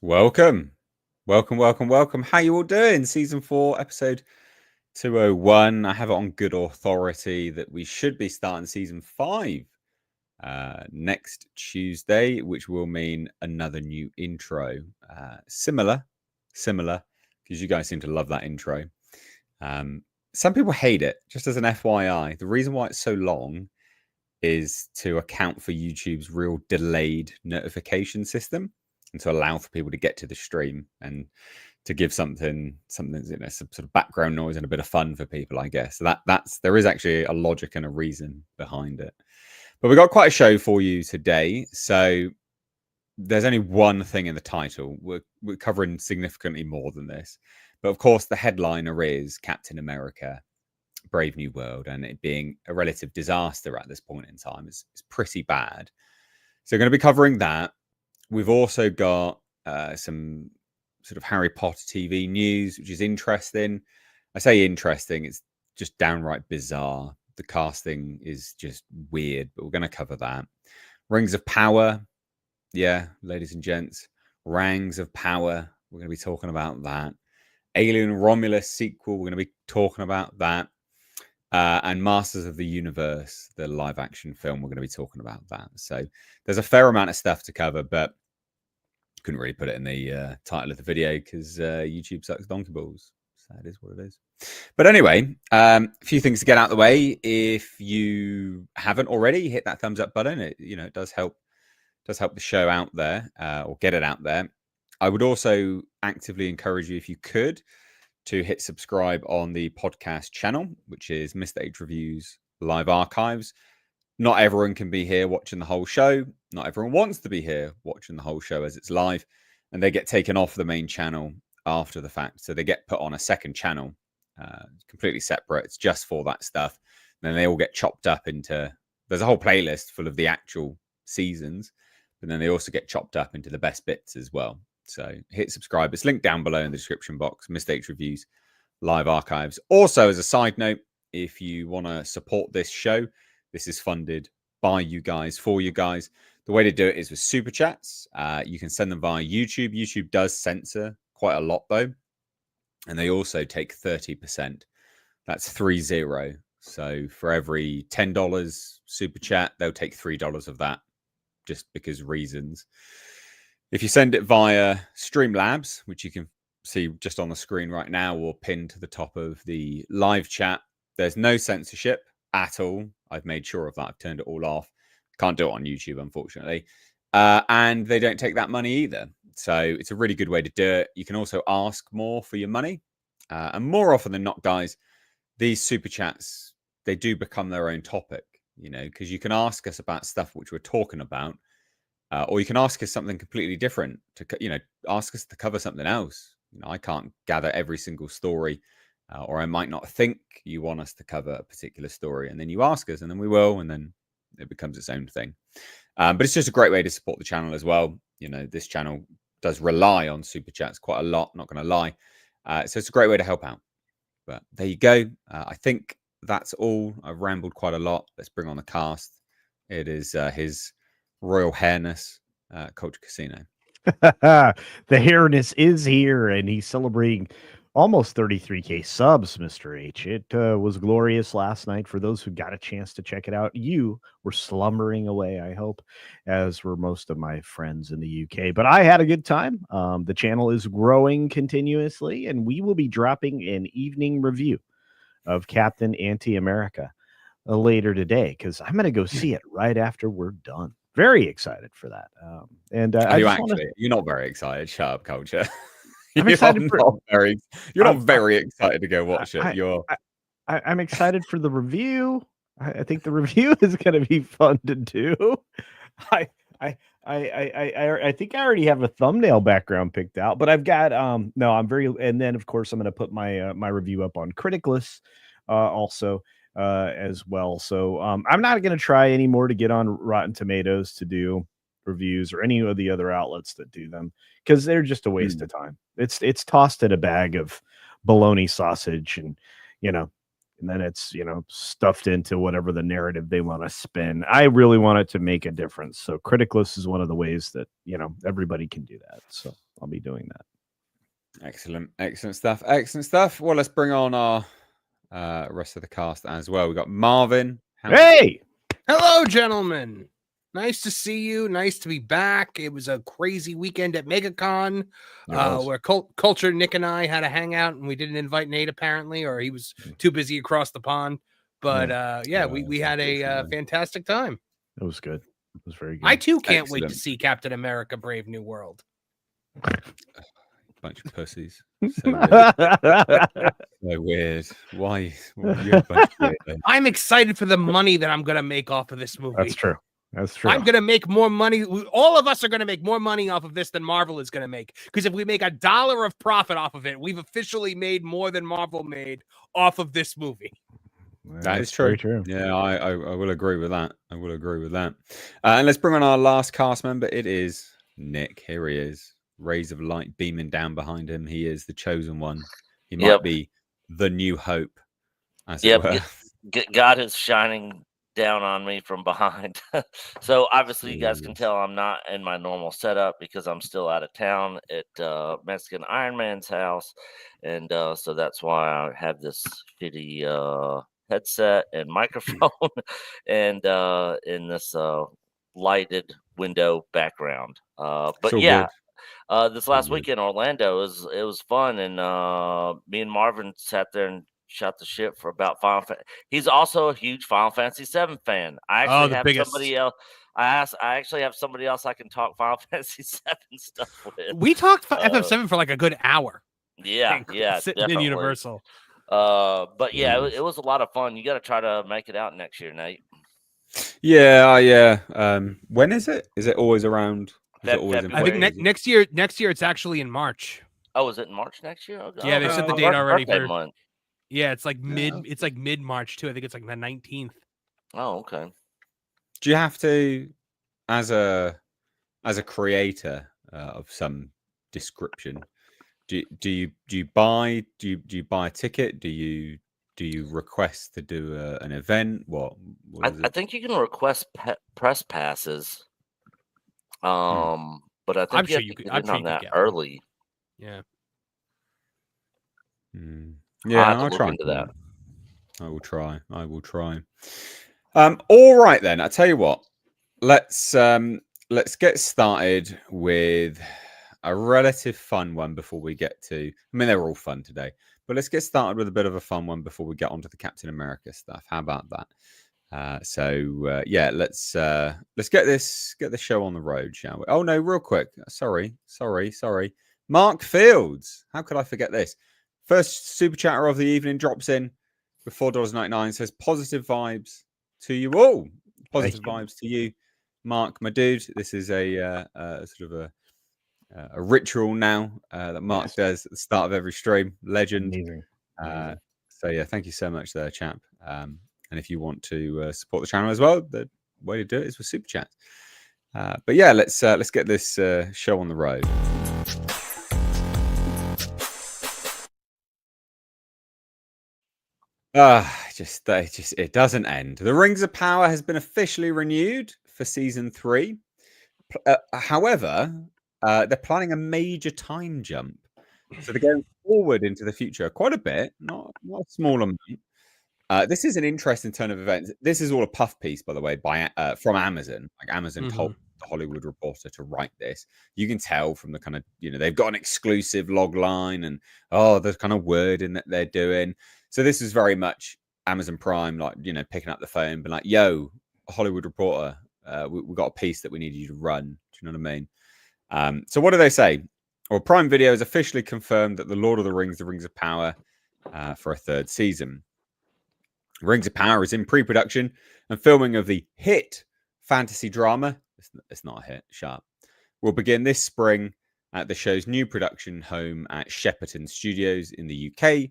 Welcome. Welcome. How you all doing? Season 4, episode 201. I have it on good authority that we should be starting season 5 next Tuesday, which will mean another new intro. Similar, because you guys seem to love that intro. Some people hate it, just as an FYI. The reason why it's so long is to account for YouTube's real delayed notification system and to allow for people to get to the stream and to give something some sort of background noise and a bit of fun for people, I guess. So there is actually a logic and a reason behind it. But we've got quite a show for you today. So there's only one thing in the title. We're covering significantly more than this. But of course, the headliner is Captain America Brave New World, and it being a relative disaster at this point in time is pretty bad. So we're going to be covering that. We've also got some sort of Harry Potter TV news, which is interesting. I say interesting, it's just downright bizarre. The casting is just weird, but we're going to cover that. Rings of Power. Yeah, ladies and gents. Rings of Power. We're going to be talking about that. Alien Romulus sequel. We're going to be talking about that. And Masters of the Universe, the live action film, we're going to be talking about that. So there's a fair amount of stuff to cover, but couldn't really put it in the title of the video because YouTube sucks donkey balls. So that is what it is. But anyway, a few things to get out of the way. If you haven't already, hit that thumbs up button. It does help the show out there or get it out there. I would also actively encourage you, if you could, to hit subscribe on the podcast channel, which is Mr. H Reviews Live Archives. Not everyone can be here watching the whole show. Not everyone wants to be here watching the whole show as it's live. And they get taken off the main channel after the fact. So they get put on a second channel, completely separate. It's just for that stuff. And then they all get chopped up into... There's a whole playlist full of the actual seasons. But then they also get chopped up into the best bits as well. So hit subscribe. It's linked down below in the description box. Mr. H Reviews Live Archives. Also, as a side note, if you want to support this show, this is funded by you guys, for you guys. The way to do it is with super chats. You can send them via YouTube. YouTube does censor quite a lot, though. And they also take 30%. That's 30. So for every $10 super chat, they'll take $3 of that, just because reasons. If you send it via Streamlabs, which you can see just on the screen right now or pinned to the top of the live chat, there's no censorship at all. I've made sure of that. I've turned it all off. Can't do it on YouTube, unfortunately. And they don't take that money either. So it's a really good way to do it. You can also ask more for your money. And more often than not, guys, these super chats, they do become their own topic, because you can ask us about stuff which we're talking about. Or you can ask us something completely different to, ask us to cover something else. I can't gather every single story, or I might not think you want us to cover a particular story. And then you ask us and then we will, and then it becomes its own thing. But it's just a great way to support the channel as well. This channel does rely on super chats quite a lot, not going to lie. So it's a great way to help out. But there you go. I think that's all. I've rambled quite a lot. Let's bring on the cast. It is His Royal Hairness, Culture Casino. The hairness is here, and he's celebrating almost 33K subs, Mr. H. It was glorious last night. For those who got a chance to check it out, you were slumbering away, I hope, as were most of my friends in the UK. But I had a good time. The channel is growing continuously, and we will be dropping an evening review of Captain Anti-America later today, because I'm going to go see it right after we're done. Very excited for that. You're not very excited. Shut up, Culture. I'm excited You're not very excited to go watch it. I'm excited for the review. I think the review is going to be fun to do. I think I already have a thumbnail background picked out, but I've got and then of course I'm going to put my my review up on Criticless also as well. So I'm not going to try anymore to get on Rotten Tomatoes to do reviews or any of the other outlets that do them, because they're just a waste of time. It's tossed in a bag of bologna sausage, and and then it's stuffed into whatever the narrative they want to spin. I really want it to make a difference. So Criticless is one of the ways that everybody can do that. So I'll be doing that. Excellent stuff. Excellent stuff. Well, let's bring on our rest of the cast as well. We've got Marvin. Hey! Hello, gentlemen. Nice to see you. Nice to be back. It was a crazy weekend at MegaCon, where Culture Nick and I had a hangout, and we didn't invite Nate apparently, or he was too busy across the pond. But we had a fantastic time. It was good. It was very good. I too can't wait to see Captain America: Brave New World. Bunch of pussies. So weird. So weird. Why? You're a bunch of weirdos. I'm excited for the money that I'm going to make off of this movie. That's true. That's true. I'm going to make more money. All of us are going to make more money off of this than Marvel is going to make. Because if we make $1 of profit off of it, we've officially made more than Marvel made off of this movie. That is true. Yeah, I will agree with that. I will agree with that. And let's bring on our last cast member. It is Nick. Here he is. Rays of light beaming down behind him. He is the chosen one. He might be the new hope. As it were. God is shining down on me from behind. So obviously you guys can tell I'm not in my normal setup because I'm still out of town at Mexican Iron Man's house. And so that's why I have this shitty headset and microphone and in this lighted window background. But so yeah. This last weekend, Orlando, it was fun, and me and Marvin sat there and shot the shit for about Final Fantasy. He's also a huge Final Fantasy VII fan. I actually have somebody else. I actually have somebody else I can talk Final Fantasy VII stuff with. We talked FF7 for like a good hour. Yeah, sitting definitely. in Universal. But yeah, it was a lot of fun. You got to try to make it out next year, Nate. Yeah. When is it? Is it always around? I think next year it's actually in March. Oh, is it in March next year? Oh, yeah, they set the date already for month. Yeah, it's like it's like mid-March too. I think it's like the 19th. Oh, okay. Do you have to, as a creator of some description, do you buy a ticket? Do you request to do an event? What I think you can request press passes. But I think I'm sure you could. I'm sure you that early. Yeah. Yeah, I'll try into that. I will try. All right then. I tell you what. Let's get started with a relative fun one before we get to. I mean, they were all fun today, but let's get started with a bit of a fun one before we get onto the Captain America stuff. How about that? Let's get the show on the road, shall we? Oh no, real quick. Sorry. Mark Fields. How could I forget this? First super chatter of the evening drops in with $4.99. Says positive vibes to you all. Positive vibes to you, Mark, my dude. This is a sort of a ritual now that Mark does at the start of every stream. Legend. Amazing. So yeah, thank you so much there, champ. And if you want to support the channel as well, the way to do it is with super chat. But yeah, let's get this show on the road. It doesn't end. The Rings of Power has been officially renewed for season 3. However, they're planning a major time jump, so they're going forward into the future quite a bit, not a small amount. This is an interesting turn of events. This is all a puff piece, by the way, from Amazon. Like Amazon told the Hollywood Reporter to write this. You can tell from the kind of, they've got an exclusive log line and the kind of wording that they're doing. So this is very much Amazon Prime, like, picking up the phone, being like, yo, Hollywood Reporter, we got a piece that we need you to run. Do you know what I mean? So what do they say? Well, Prime Video has officially confirmed that The Lord of the Rings of Power for a 3rd season. Rings of Power is in pre-production and filming of the hit fantasy drama. It's not a hit, sharp. Will begin this spring at the show's new production home at Shepperton Studios in the UK.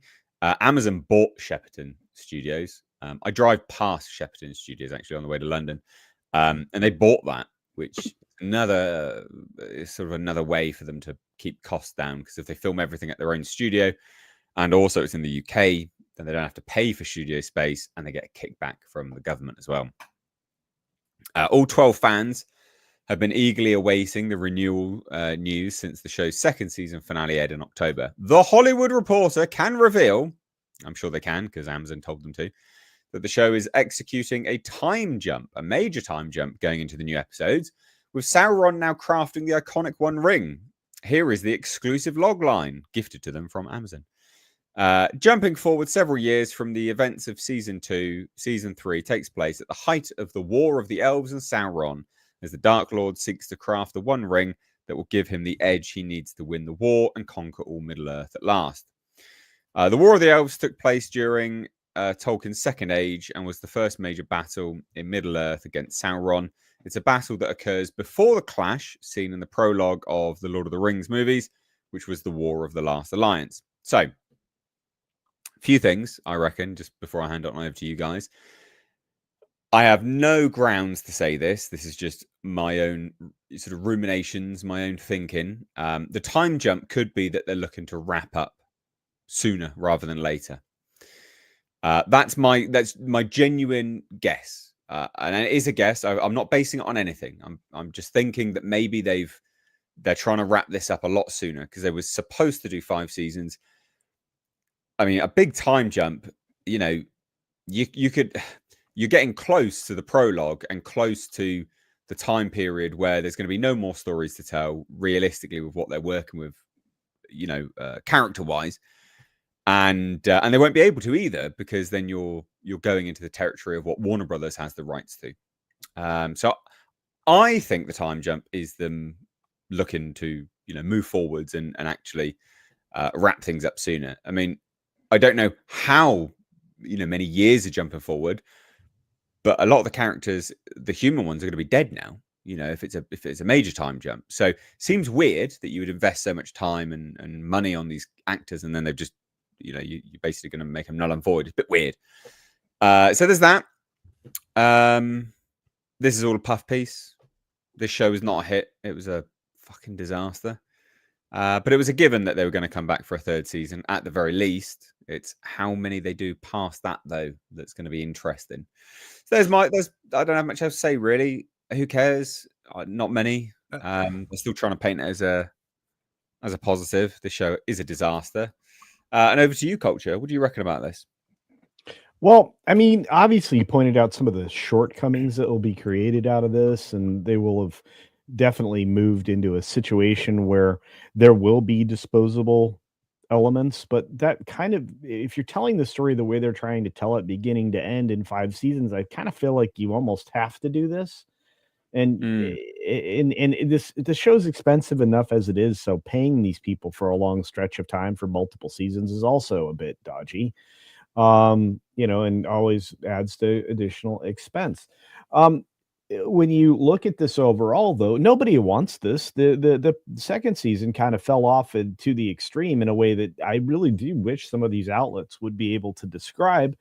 Amazon bought Shepperton Studios. I drive past Shepperton Studios actually on the way to London, and they bought that, which is sort of another way for them to keep costs down, because if they film everything at their own studio, and also it's in the UK, then they don't have to pay for studio space, and they get a kickback from the government as well. All 12 fans have been eagerly awaiting the renewal news since the show's second season finale aired in October. The Hollywood Reporter can reveal, I'm sure they can because Amazon told them to, that the show is executing a time jump, a major time jump going into the new episodes, with Sauron now crafting the iconic One Ring. Here is the exclusive logline gifted to them from Amazon. Jumping forward several years from the events of Season 2, Season 3 takes place at the height of the War of the Elves and Sauron, as the Dark Lord seeks to craft the One Ring that will give him the edge he needs to win the war and conquer all Middle-earth at last. The War of the Elves took place during Tolkien's Second Age and was the first major battle in Middle-earth against Sauron. It's a battle that occurs before the clash seen in the prologue of the Lord of the Rings movies, which was the War of the Last Alliance. So, few things, I reckon, just before I hand it on over to you guys. I have no grounds to say this. This is just my own sort of ruminations, my own thinking. The time jump could be that they're looking to wrap up sooner rather than later. That's my genuine guess, and it is a guess. I'm not basing it on anything. I'm just thinking that maybe they're trying to wrap this up a lot sooner because they were supposed to do 5 seasons. I mean, a big time jump. You know, you're getting close to the prologue and close to the time period where there's going to be no more stories to tell realistically with what they're working with, you know, character wise. And they won't be able to either because then you're going into the territory of what Warner Brothers has the rights to. So I think the time jump is them looking to, you know, move forwards and actually wrap things up sooner. I mean, I don't know how, you know, many years are jumping forward, but a lot of the characters, the human ones, are going to be dead now. You know, if it's a major time jump. So it seems weird that you would invest so much time and money on these actors and then they've just, you know, you're basically going to make them null and void. It's a bit weird. So there's that. This is all a puff piece. This show was not a hit. It was a fucking disaster. But it was a given that they were going to come back for a 3rd season at the very least. It's how many they do past that though that's going to be interesting. So I don't have much else to say really. Who cares? Not many. They're still trying to paint it as a positive. This show is a disaster. And over to you, Culture. What do you reckon about this? Well, I mean, obviously, you pointed out some of the shortcomings that will be created out of this, and they will have definitely moved into a situation where there will be disposable elements. But that kind of, if you're telling the story the way they're trying to tell it, beginning to end in 5 seasons, I kind of feel like you almost have to do this. And the show's expensive enough as it is, so paying these people for a long stretch of time for multiple seasons is also a bit dodgy. You know, and always adds to additional expense. When you look at this overall, though, nobody wants this. The second season kind of fell off to the extreme in a way that I really do wish some of these outlets would be able to describe,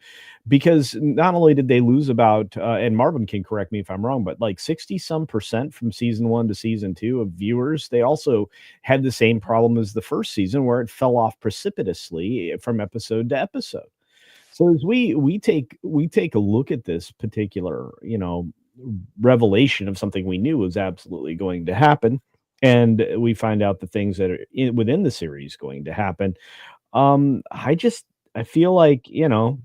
because not only did they lose about, and Marvin can correct me if I'm wrong, but like 60% from season 1 to season 2 of viewers, they also had the same problem as the first season where it fell off precipitously from episode to episode. So as we take a look at this particular, you know, revelation of something we knew was absolutely going to happen, and we find out the things that are within the series going to happen. I feel like, you know,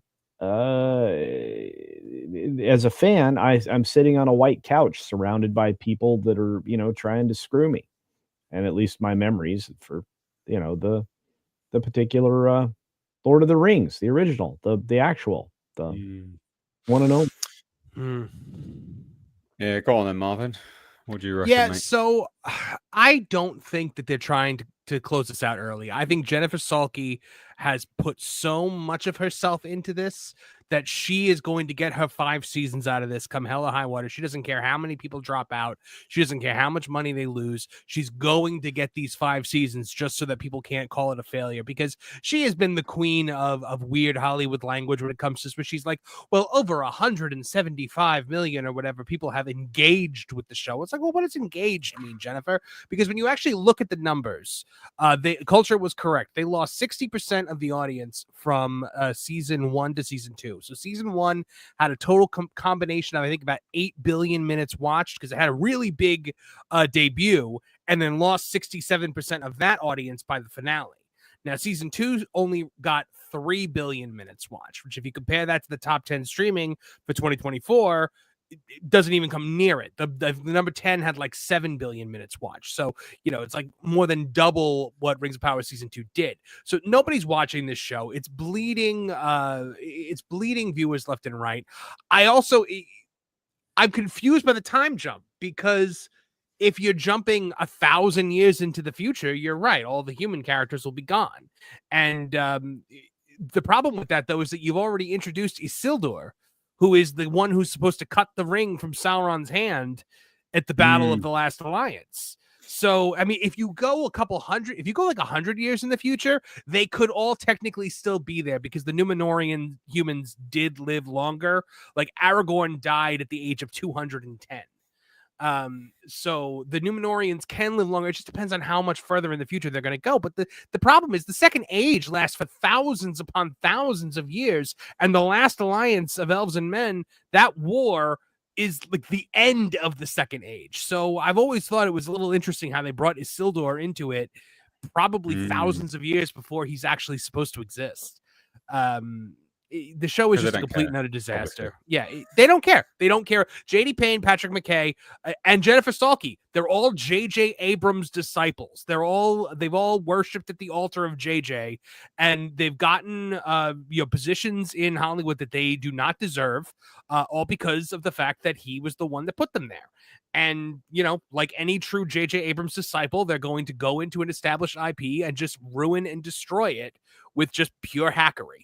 as a fan, I'm sitting on a white couch surrounded by people that are, you know, trying to screw me, and at least my memories for, you know, the particular Lord of the Rings, the original, the actual, the one and only. Yeah, go on then, Marvin. What do you reckon, mate? So I don't think that they're trying to close this out early. I think Jennifer Salke has put so much of herself into this that she is going to get her 5 seasons out of this come hell or high water. She doesn't care how many people drop out. She doesn't care how much money they lose. She's going to get these 5 seasons just so that people can't call it a failure, because she has been the queen of weird Hollywood language when it comes to this, where she's like, well, over 175 million or whatever people have engaged with the show. It's like, well, what does engaged mean, Jennifer? Because when you actually look at the numbers, the Culture was correct. They lost 60% of the audience from season 1 to season 2. So season 1 had a total combination of, I think, about 8 billion minutes watched, because it had a really big debut, and then lost 67% of that audience by the finale. Now, season 2 only got 3 billion minutes watched, which, if you compare that to the top 10 streaming for 2024, it doesn't even come near it. The number 10 had like 7 billion minutes watched. So, it's like more than double what Rings of Power season 2 did. So nobody's watching this show. It's bleeding viewers left and right. I'm confused by the time jump, because if you're jumping 1,000 years into the future, you're right. All the human characters will be gone. And the problem with that, though, is that you've already introduced Isildur, who is the one who's supposed to cut the ring from Sauron's hand at the Battle of the Last Alliance. So, I mean, if you go like 100 years in the future, they could all technically still be there, because the Númenórean humans did live longer. Like, Aragorn died at the age of 210. So the Númenóreans can live longer. It just depends on how much further in the future they're going to go. But the problem is, the Second Age lasts for thousands upon thousands of years, and the Last Alliance of Elves and Men, that war is like the end of the Second Age. So I've always thought it was a little interesting how they brought Isildur into it, probably thousands of years before he's actually supposed to exist. The show is just a complete and utter disaster. Yeah, they don't care. They don't care. JD Payne, Patrick McKay, and Jennifer Stalky, they're all J.J. Abrams disciples. They've all worshipped at the altar of JJ, and they've gotten positions in Hollywood that they do not deserve, all because of the fact that he was the one that put them there. And, like any true J.J. Abrams disciple, they're going to go into an established IP and just ruin and destroy it with just pure hackery.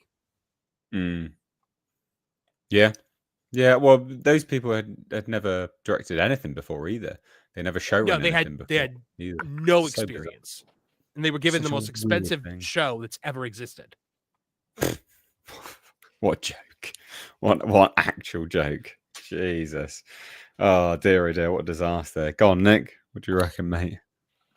Yeah. Well, those people had never directed anything before either. They never showrun anything before. They had no experience, and they were given the most expensive show that's ever existed. What joke! What actual joke! Jesus! Oh dear, oh dear! What a disaster! Go on, Nick. What do you reckon, mate?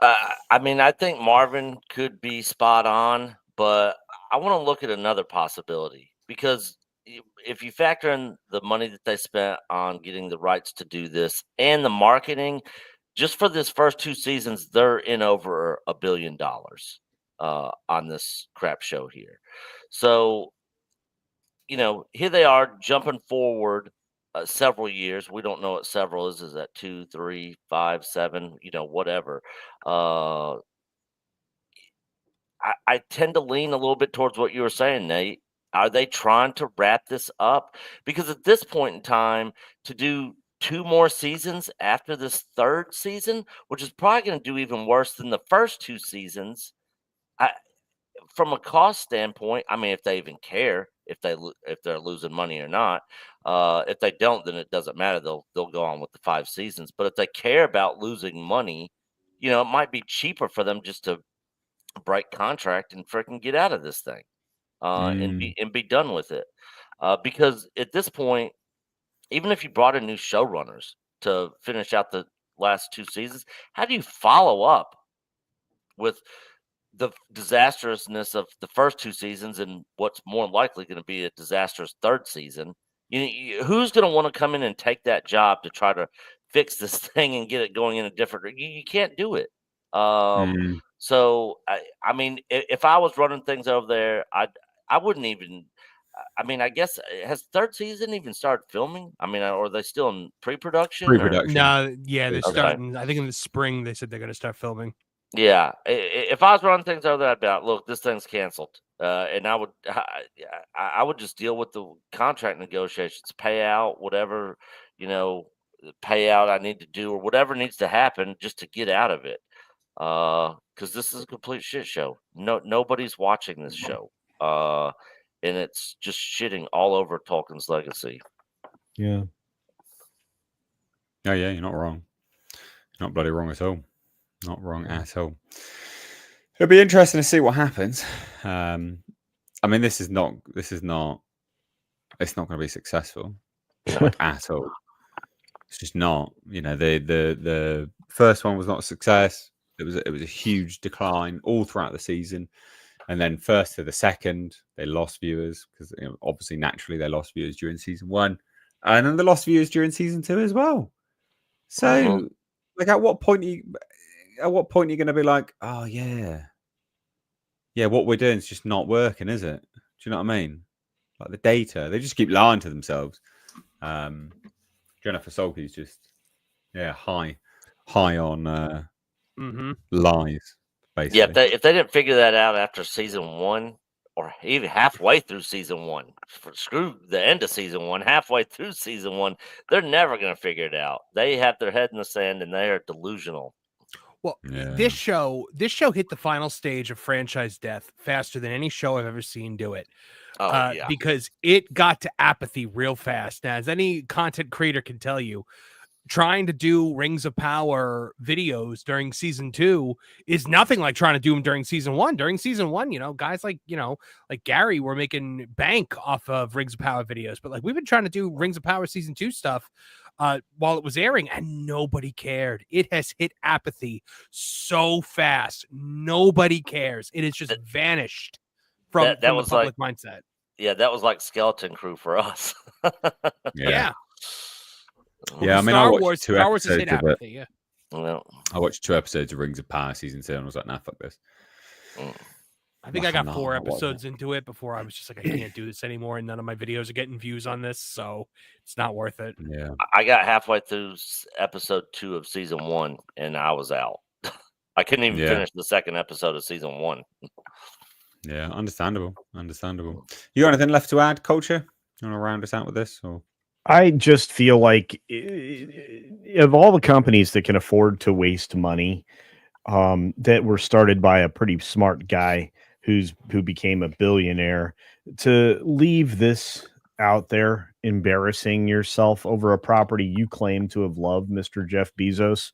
I mean, I think Marvin could be spot on, but I want to look at another possibility. Because if you factor in the money that they spent on getting the rights to do this and the marketing, just for this first 2 seasons, they're in over $1 billion on this crap show here. So, here they are jumping forward several years. We don't know what several is. Is that 2, 3, 5, 7, whatever. I tend to lean a little bit towards what you were saying, Nate. Are they trying to wrap this up? Because at this point in time, to do 2 more seasons after this 3rd season, which is probably going to do even worse than the first 2 seasons, from a cost standpoint, I mean, if they even care, if they're losing money or not, if they don't, then it doesn't matter. They'll go on with the 5 seasons. But if they care about losing money, it might be cheaper for them just to break contract and freaking get out of this thing. And be done with it, because at this point, even if you brought in new showrunners to finish out the last 2 seasons, how do you follow up with the disastrousness of the first 2 seasons and what's more likely going to be a disastrous 3rd season? Who's going to want to come in and take that job to try to fix this thing and get it going in a different? You can't do it. So I mean, if I was running things over there, I wouldn't even. I mean, I guess, has 3rd season even started filming? I mean, or are they still in pre-production? No, yeah, they're starting. I think in the spring they said they're going to start filming. Yeah, if I was running things over there, I'd be like, look, this thing's canceled, and I would just deal with the contract negotiations, payout, whatever payout I need to do, or whatever needs to happen just to get out of it. Because this is a complete shit show. Nobody's watching this show. And it's just shitting all over Tolkien's legacy. Yeah. Oh yeah, you're not wrong. You're not bloody wrong at all. Not wrong at all. It'll be interesting to see what happens. I mean, it's not going to be successful at all. It's just not. The first one was not a success. It was a huge decline all throughout the season. And then first to the second, they lost viewers because obviously naturally they lost viewers during season 1, and then they lost viewers during season 2 as well. So, like, at what point are you going to be like, oh yeah, what we're doing is just not working, is it? Do you know what I mean? Like the data, they just keep lying to themselves. Jennifer Sulky's just high on lies. Basically. Yeah, if they didn't figure that out after season 1, or even halfway through season 1, screw the end of season 1, halfway through season 1, they're never going to figure it out. They have their head in the sand and they are delusional. Well, this show hit the final stage of franchise death faster than any show I've ever seen do it. Because it got to apathy real fast. Now, as any content creator can tell you, trying to do Rings of Power videos during season 2 is nothing like trying to do them during season 1. During season 1, guys like Gary were making bank off of Rings of Power videos, but like we've been trying to do Rings of Power season 2 stuff while it was airing, and nobody cared. It has hit apathy so fast. Nobody cares. It has just vanished from the public mindset. Yeah, that was like Skeleton Crew for us. Yeah. Yeah, I mean, I watched two episodes of it. Yeah. Well, I watched 2 episodes of Rings of Power season 2, and I was like, nah, fuck this. I think I got 4 episodes into it before I was just like, I can't do this anymore, and none of my videos are getting views on this, so it's not worth it. Yeah, I got halfway through episode 2 of season 1, and I was out. I couldn't even finish the second episode of season 1. Yeah, understandable. You got anything left to add, Culture? You want to round us out with this, or? I just feel like of all the companies that can afford to waste money, that were started by a pretty smart guy who became a billionaire, to leave this out there embarrassing yourself over a property you claim to have loved, Mr. Jeff Bezos,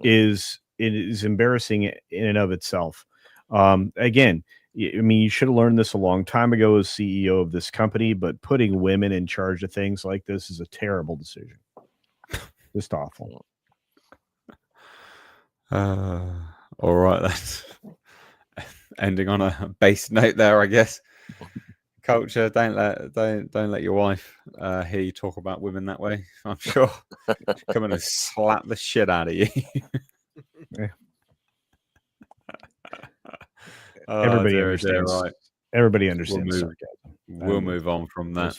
is embarrassing in and of itself. Again, I mean, you should have learned this a long time ago as CEO of this company, but putting women in charge of things like this is a terrible decision. Just awful. All right, that's ending on a base note there, I guess. Culture, don't let your wife hear you talk about women that way. I'm sure she'll come in and slap the shit out of you. Yeah. Everybody understands. Right. Everybody understands. We'll move on from that.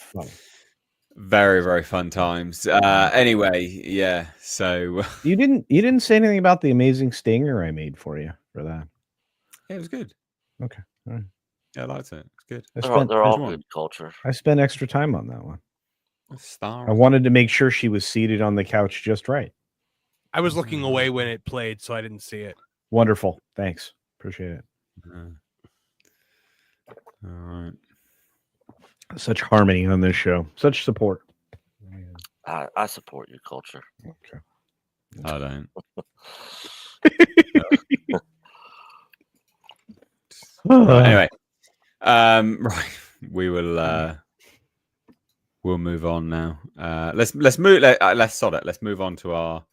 Very, very fun times. Anyway, yeah. So you didn't say anything about the amazing stinger I made for you for that. Yeah, it was good. Okay. All right. Yeah, I liked it. It's good. They're all good, Culture. I spent extra time on that one. I wanted to make sure she was seated on the couch just right. I was looking away when it played, so I didn't see it. Wonderful. Thanks. Appreciate it. All right. Such harmony on this show. Such support. I support your Culture. Okay. I don't. Anyway, right. We will. We'll move on now. Let's move. Let's sod it. Let's move on to our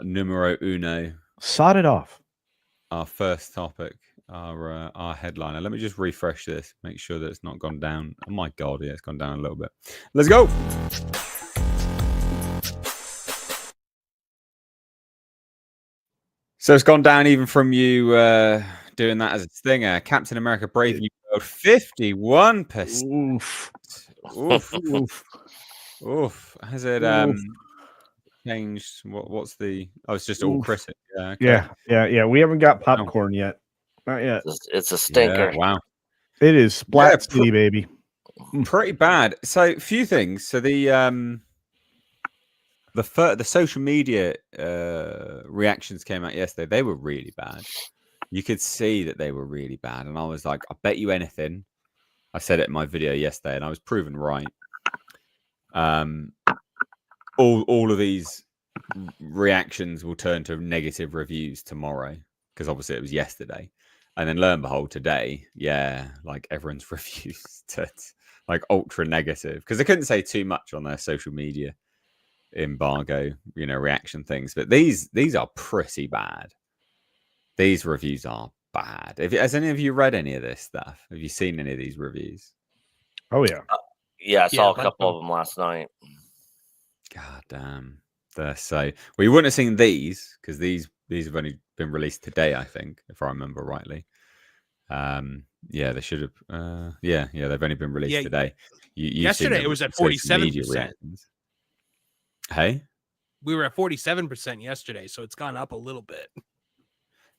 numero uno. Sod it off. Our first topic. Our headliner. Let me just refresh this. Make sure that it's not gone down. Oh my god, yeah, it's gone down a little bit. Let's go. So it's gone down even from you doing that as a stinger. Captain America: Brave New World, 51%. Oof. Has it changed? What's the? Oh, it's just all critic. Yeah. Okay. Yeah. We haven't got popcorn yet. Not yet. It's a stinker. Yeah, wow. It is Splat City, baby. Pretty bad. So a few things. So the social media reactions came out yesterday. They were really bad. You could see that they were really bad, and I was like, I bet you anything. I said it in my video yesterday, and I was proven right. All of these reactions will turn to negative reviews tomorrow, because obviously it was yesterday. And then lo and behold, today, like everyone's reviews to like ultra negative, because they couldn't say too much on their social media embargo, reaction things. But these are pretty bad. These reviews are bad. Has any of you read any of this stuff? Have you seen any of these reviews? Oh yeah. Yeah, I saw a bunch couple of of them last night. God damn. They're so well, you wouldn't have seen these because these have only been released today, I think, if I remember rightly. Yeah, they should have. Yeah, they've only been released today. You've seen yesterday it was at social media 47%. reactions. Hey, We were at 47% yesterday, so it's gone up a little bit.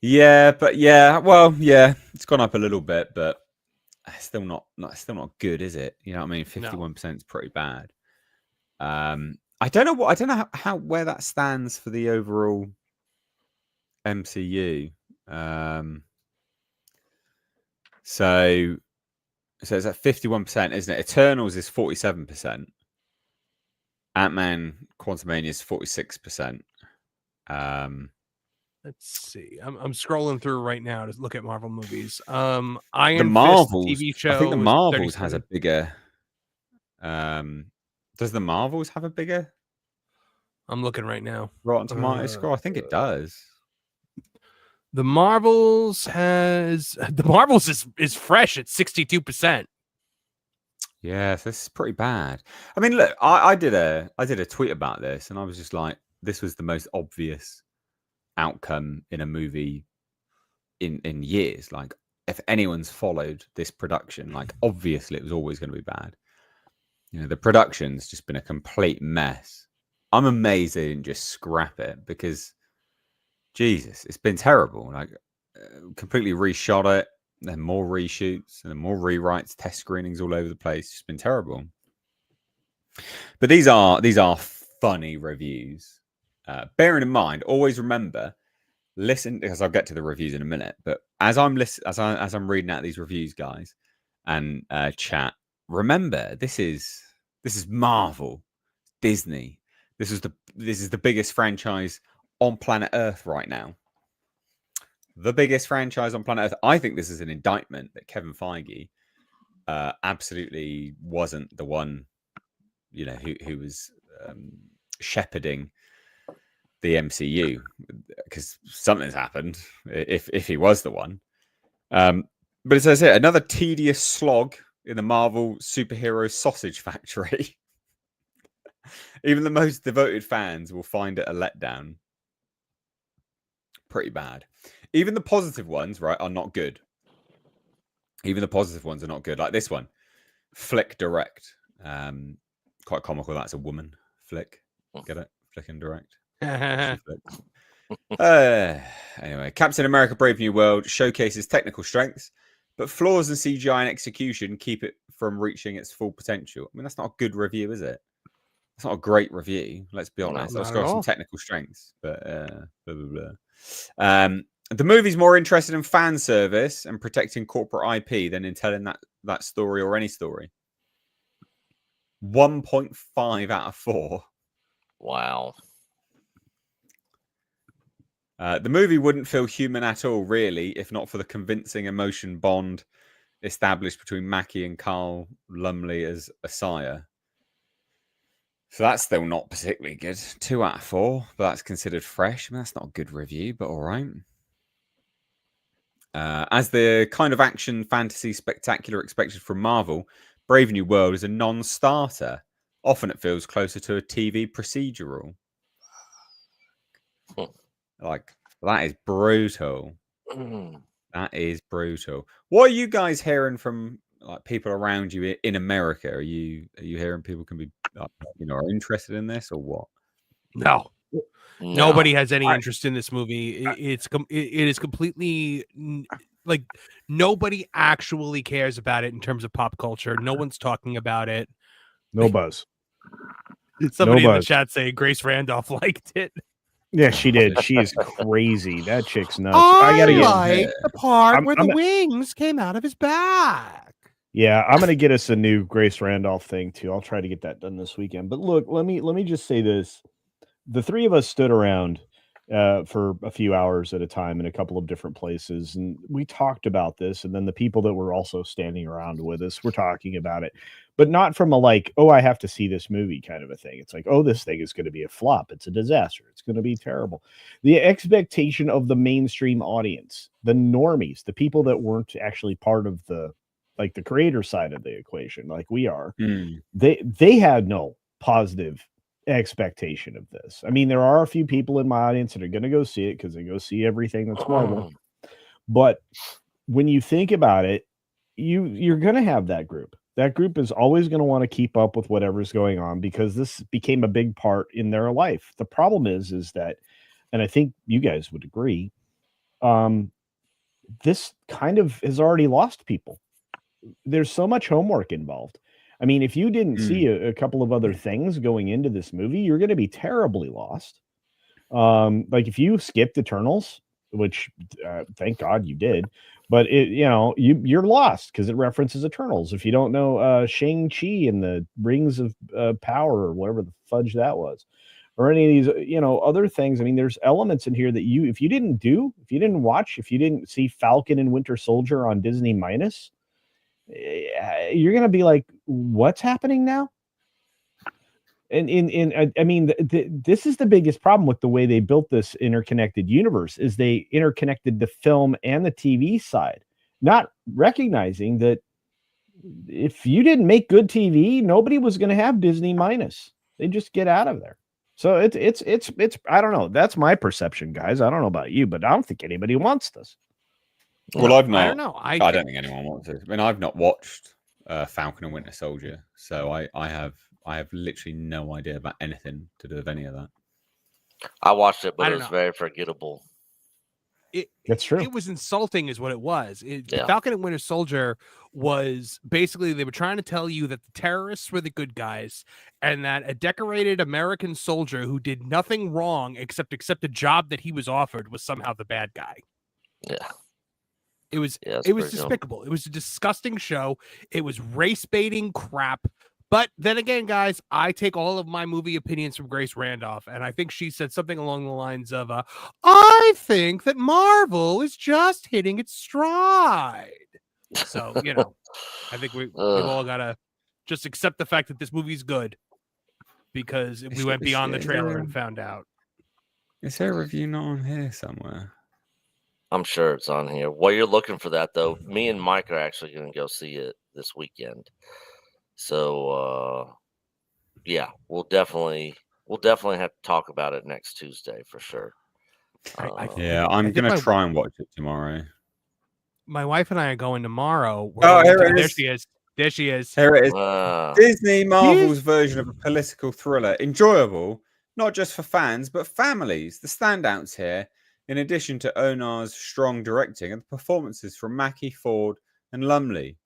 yeah, but yeah, well, yeah, it's gone up a little bit, but it's still not good, is it? You know what I mean? 51% is pretty bad. I don't know how where that stands for the overall MCU. So it's at 51%, isn't it? Eternals is 47%. Ant-Man Quantumania is 46%. Let's see. I'm scrolling through right now to look at Marvel movies. Iron the Fist Marvels, TV show. I think the was Marvels has 37. a bigger. Does the Marvels have a bigger I'm looking right now. Rotten Tomatoes score? I think it does. The Marvels is fresh at 62%. Yes, this is pretty bad. I mean, look, I did a tweet about this, and I was just like, this was the most obvious outcome in a movie in years. Like, if anyone's followed this production, like, obviously it was always going to be bad. You know, the production's just been a complete mess. I'm amazed they didn't just scrap it because, Jesus, it's been terrible. Like, completely reshot it, then more reshoots, and then more rewrites, test screenings all over the place. It's been terrible. But these are funny reviews. Bearing in mind, always remember, listen, because I'll get to the reviews in a minute. But as I'm reading out these reviews, guys, and chat, remember this is Marvel, Disney. This is the biggest franchise on planet Earth right now. The biggest franchise on planet Earth. I think this is an indictment that Kevin Feige absolutely wasn't the one, you know, who was shepherding the MCU, because something's happened if he was the one. But as I say, another tedious slog in the Marvel superhero sausage factory. Even the most devoted fans will find it a letdown. Pretty bad. Even the positive ones, right, are not good. Even the positive ones are not good. Like this one, Flick Direct. Quite comical. That's a woman. Flick. Get it? Flick and Direct. Anyway, Captain America Brave New World showcases technical strengths, but flaws in CGI and execution keep it from reaching its full potential. I mean, that's not a good review, is it? It's not a great review. Let's be honest. It's got some technical strengths, but blah, blah, blah. The movie's more interested in fan service and protecting corporate IP than in telling that story or any story. 1.5 out of 4. Wow. The movie wouldn't feel human at all, really, if not for the convincing emotion bond established between Mackie and Carl Lumley as Asaya. So that's still not particularly good. 2 out of 4, but that's considered fresh. I mean, that's not a good review, but all right. As the kind of action fantasy spectacular expected from Marvel, Brave New World is a non-starter. Often it feels closer to a TV procedural. Like, that is brutal. That is brutal. What are you guys hearing from like people around you in America? Are you hearing people can be, are interested in this or what? No. Nobody has any interest in this movie. It is completely like nobody actually cares about it in terms of pop culture. No one's talking about it. No buzz. Somebody in the chat saying Grace Randolph liked it. Yeah, she did. She is crazy. That chick's nuts. I gotta like the part where the wings came out of his back. Yeah, I'm gonna get us a new Grace Randolph thing too. I'll try to get that done this weekend. But look, let me just say this: the three of us stood around for a few hours at a time in a couple of different places. And we talked about this. And then the people that were also standing around with us were talking about it, but not from a like, oh, I have to see this movie kind of a thing. It's like, oh, this thing is going to be a flop. It's a disaster. It's going to be terrible. The expectation of the mainstream audience, the normies, the people that weren't actually part of the creator side of the equation, like we are, they had no positive expectation of this. I mean, there are a few people in my audience that are going to go see it because they go see everything that's Marvel. But when you think about it, you're going to have that group. That group is always going to want to keep up with whatever's going on because this became a big part in their life. The problem is that, and I think you guys would agree, this kind of has already lost people. There's so much homework involved. I mean, if you didn't see a couple of other things going into this movie, you're going to be terribly lost. Like if you skipped Eternals, which thank God you did, but you're lost because it references Eternals. If you don't know Shang-Chi and the Rings of Power or whatever the fudge that was, or any of these, other things. I mean, there's elements in here that if you didn't watch, if you didn't see Falcon and Winter Soldier on Disney Minus, you're going to be like, what's happening now? And I mean, this is the biggest problem with the way they built this interconnected universe is they interconnected the film and the TV side, not recognizing that if you didn't make good TV, nobody was going to have Disney Minus. They just get out of there. So it's I don't know. That's my perception, guys. I don't know about you, but I don't think anybody wants this. Well, I've not. I don't know. I don't think anyone wants it. I mean, I've not watched Falcon and Winter Soldier, so I have literally no idea about anything to do with any of that. I watched it, but it was very forgettable. That's true. It was insulting, is what it was. Falcon and Winter Soldier was basically they were trying to tell you that the terrorists were the good guys, and that a decorated American soldier who did nothing wrong except accept a job that he was offered was somehow the bad guy. Yeah. It was despicable. It was a disgusting show. It was race baiting crap. But then again, guys, I take all of my movie opinions from Grace Randolph, and I think she said something along the lines of, I think that Marvel is just hitting its stride. So, I think we've all got to just accept the fact that this movie's good because we went beyond the trailer and found out. Is there a review not on here somewhere? I'm sure it's on here. While you're looking for that, though, me and Mike are actually going to go see it this weekend. So, yeah, we'll definitely have to talk about it next Tuesday for sure. I'm going to try and watch it tomorrow. My wife and I are going tomorrow. There she is. There she is. Here it is. Disney Marvel's version of a political thriller. Enjoyable, not just for fans, but families. The standouts here, in addition to Onar's strong directing and the performances from Mackie, Ford, and Lumley.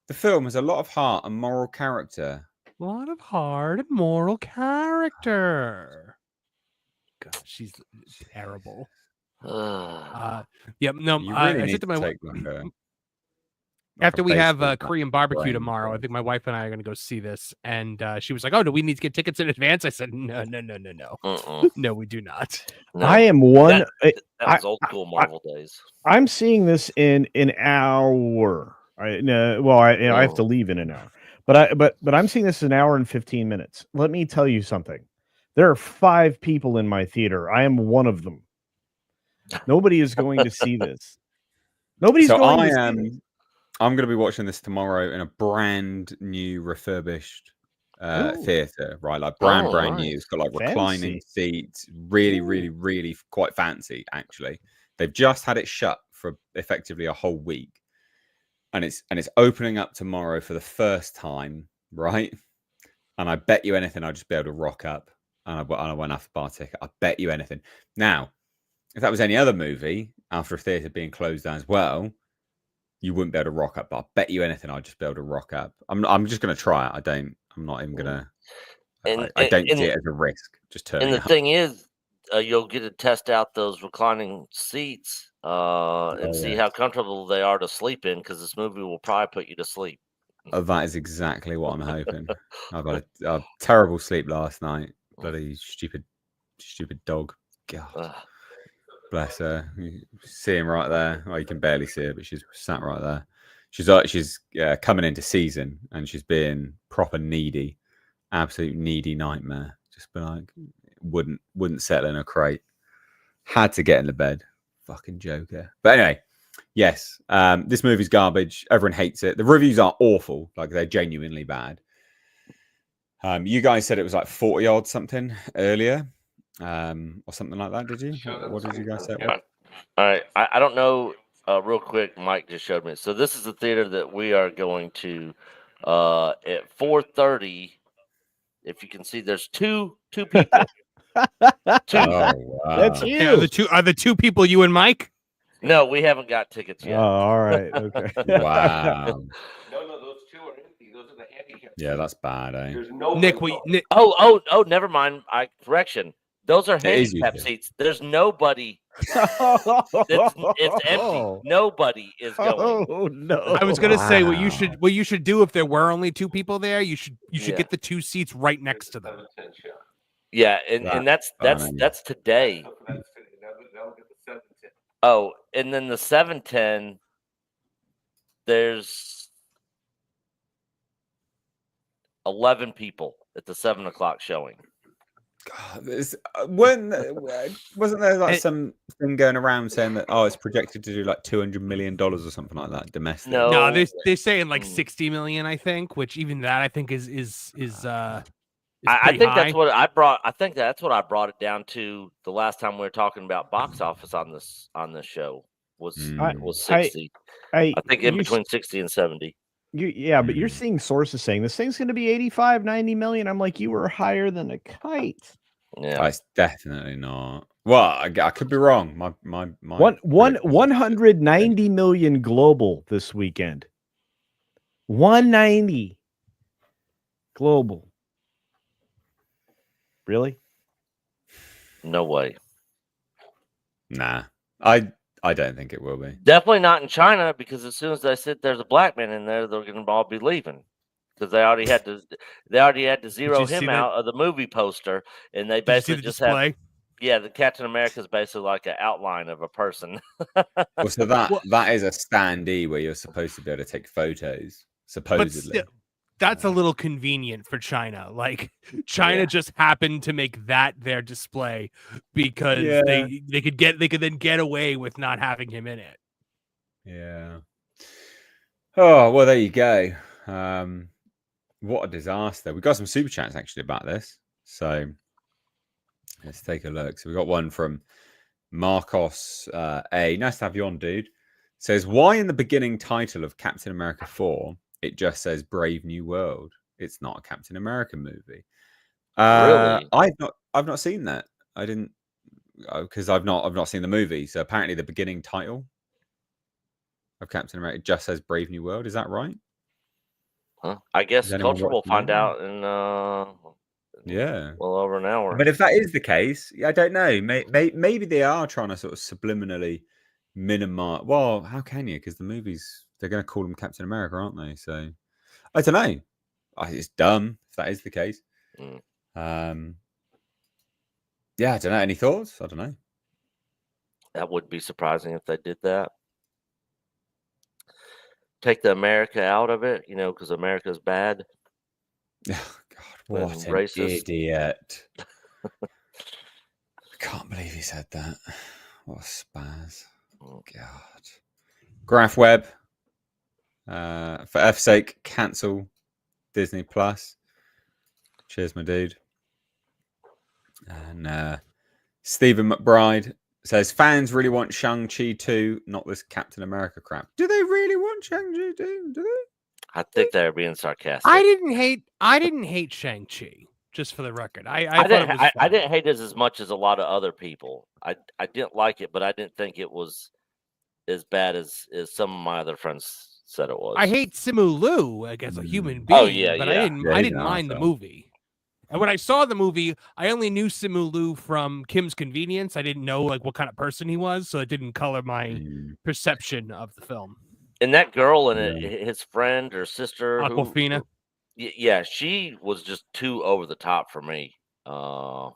The film has a lot of heart and moral character. A lot of heart and moral character. God, she's terrible. I said to my wife, after we have Korean barbecue tomorrow, I think my wife and I are going to go see this. And she was like, "Oh, do we need to get tickets in advance?" I said, "No, no, we do not." No, I am one. That was old school Marvel days. I'm seeing this in an hour. I have to leave in an hour, but I'm seeing this in an hour and 15 minutes. Let me tell you something. There are 5 people in my theater. I am one of them. Nobody is going to see this. I'm going to be watching this tomorrow in a brand new refurbished theater, right? Like brand new. It's got like reclining seats. Really, really, really quite fancy, actually. They've just had it shut for effectively a whole week. And it's opening up tomorrow for the first time, right? And I bet you anything I'll just be able to rock up and I won't have to buy a ticket. I bet you anything. Now, if that was any other movie, after a theatre being closed down as well, you wouldn't be able to rock up. But I bet you anything I'll just be able to rock up. I'm just going to try it. I'm not even going to. I don't see it as a risk. Just turning up. And the thing is, you'll get to test out those reclining seats and see how comfortable they are to sleep in, because this movie will probably put you to sleep. That is exactly what I'm hoping. I've had a terrible sleep last night. Bloody stupid dog. God. Bless her. You see him right there. Well, you can barely see her, but she's sat right there. She's coming into season, and she's being proper needy, absolute needy nightmare. Just been like, wouldn't settle in a crate. Had to get in the bed. Fucking joker. But anyway, yes, this movie's garbage. Everyone hates it. The reviews are awful. Like, they're genuinely bad. You guys said it was like 40 odd something earlier, or something like that. Did you? What did you guys say? All right. I don't know. Real quick, Mike just showed me. So this is the theater that we are going to at 4:30. If you can see, there's two people. Two. Oh, wow. That's you. Are the two people you and Mike? No, we haven't got tickets Oh, yet. all right. Okay. Wow. No, those two are empty. Those are the handicap. Yeah, that's bad, eh? There's no Nick, Oh, never mind. Correction. Those are is handicap usually. seats. There's nobody. It's empty. Nobody is going. Oh no! I was gonna say what Wow. you should do if there were only two people there. You should Yeah. get the two seats right next to them. Yeah, and that's today. Oh, and then the 7:10. There's 11 people at the 7 o'clock showing. God, wasn't there like some thing going around saying that it's projected to do like $200 million or something like that domestic? No. No, they're saying like 60 million. I think, which even that I think is I pretty think high. that's what I brought. I think that's what I brought it down to the last time we were talking about box office on this show was 60. I think in between 60 and 70. But you're seeing sources saying this thing's going to be 85, 90 million. I'm like, you were higher than a kite. Yeah, It's definitely not. Well, I could be wrong. My 190 million global this weekend. 190 global. Really? no way. Nah, I don't think it will be. Definitely not in China, because as soon as they said there's a black man in there, they're going to all be leaving because they already had to zero him out of the movie poster, and they basically just have. Yeah, the Captain America is basically like an outline of a person. Well, so that is a standee where you're supposed to be able to take photos, supposedly. That's a little convenient for China. Like, China just happened to make that their display because they could then get away with not having him in it. Yeah. Oh, well, there you go. What a disaster. We got some super chats actually about this. So let's take a look. So we got one from Marcos A. Nice to have you on, dude. Says, why in the beginning title of Captain America 4 it just says Brave New World? It's not a Captain America movie. Really? I've not seen that. I didn't, because I've not seen the movie. So apparently the beginning title of Captain America just says Brave New World. Is that right? Huh? I guess Culture will find out in well over an hour. But if that is the case, I don't know. Maybe they are trying to sort of subliminally minimize. Well, how can you? Because the movies, they're going to call them Captain America, aren't they? So I don't know. It's dumb if that is the case. Yeah, I don't know. Any thoughts? I don't know. That would be surprising if they did that. Take the America out of it, because America's bad. Oh, God, what an racist idiot. I can't believe he said that. What a spaz. Oh, God. Graph Web. For F's sake, cancel Disney Plus. Cheers, my dude. And Stephen McBride says, fans really want Shang-Chi 2, not this Captain America crap. Do they really want Shang-Chi 2? Do they? I think they're being sarcastic. I didn't hate Shang-Chi, just for the record. I didn't hate it as much as a lot of other people. I didn't like it, but I didn't think it was as bad as some of my other friends said it was. I hate Simu Liu as a human being. Oh, yeah, but yeah. I didn't mind the movie. And when I saw the movie, I only knew Simu Liu from Kim's Convenience. I didn't know what kind of person he was, so it didn't color my perception of the film. And that girl in it, his friend or sister, Aquafina. Yeah, she was just too over the top for me. Yeah.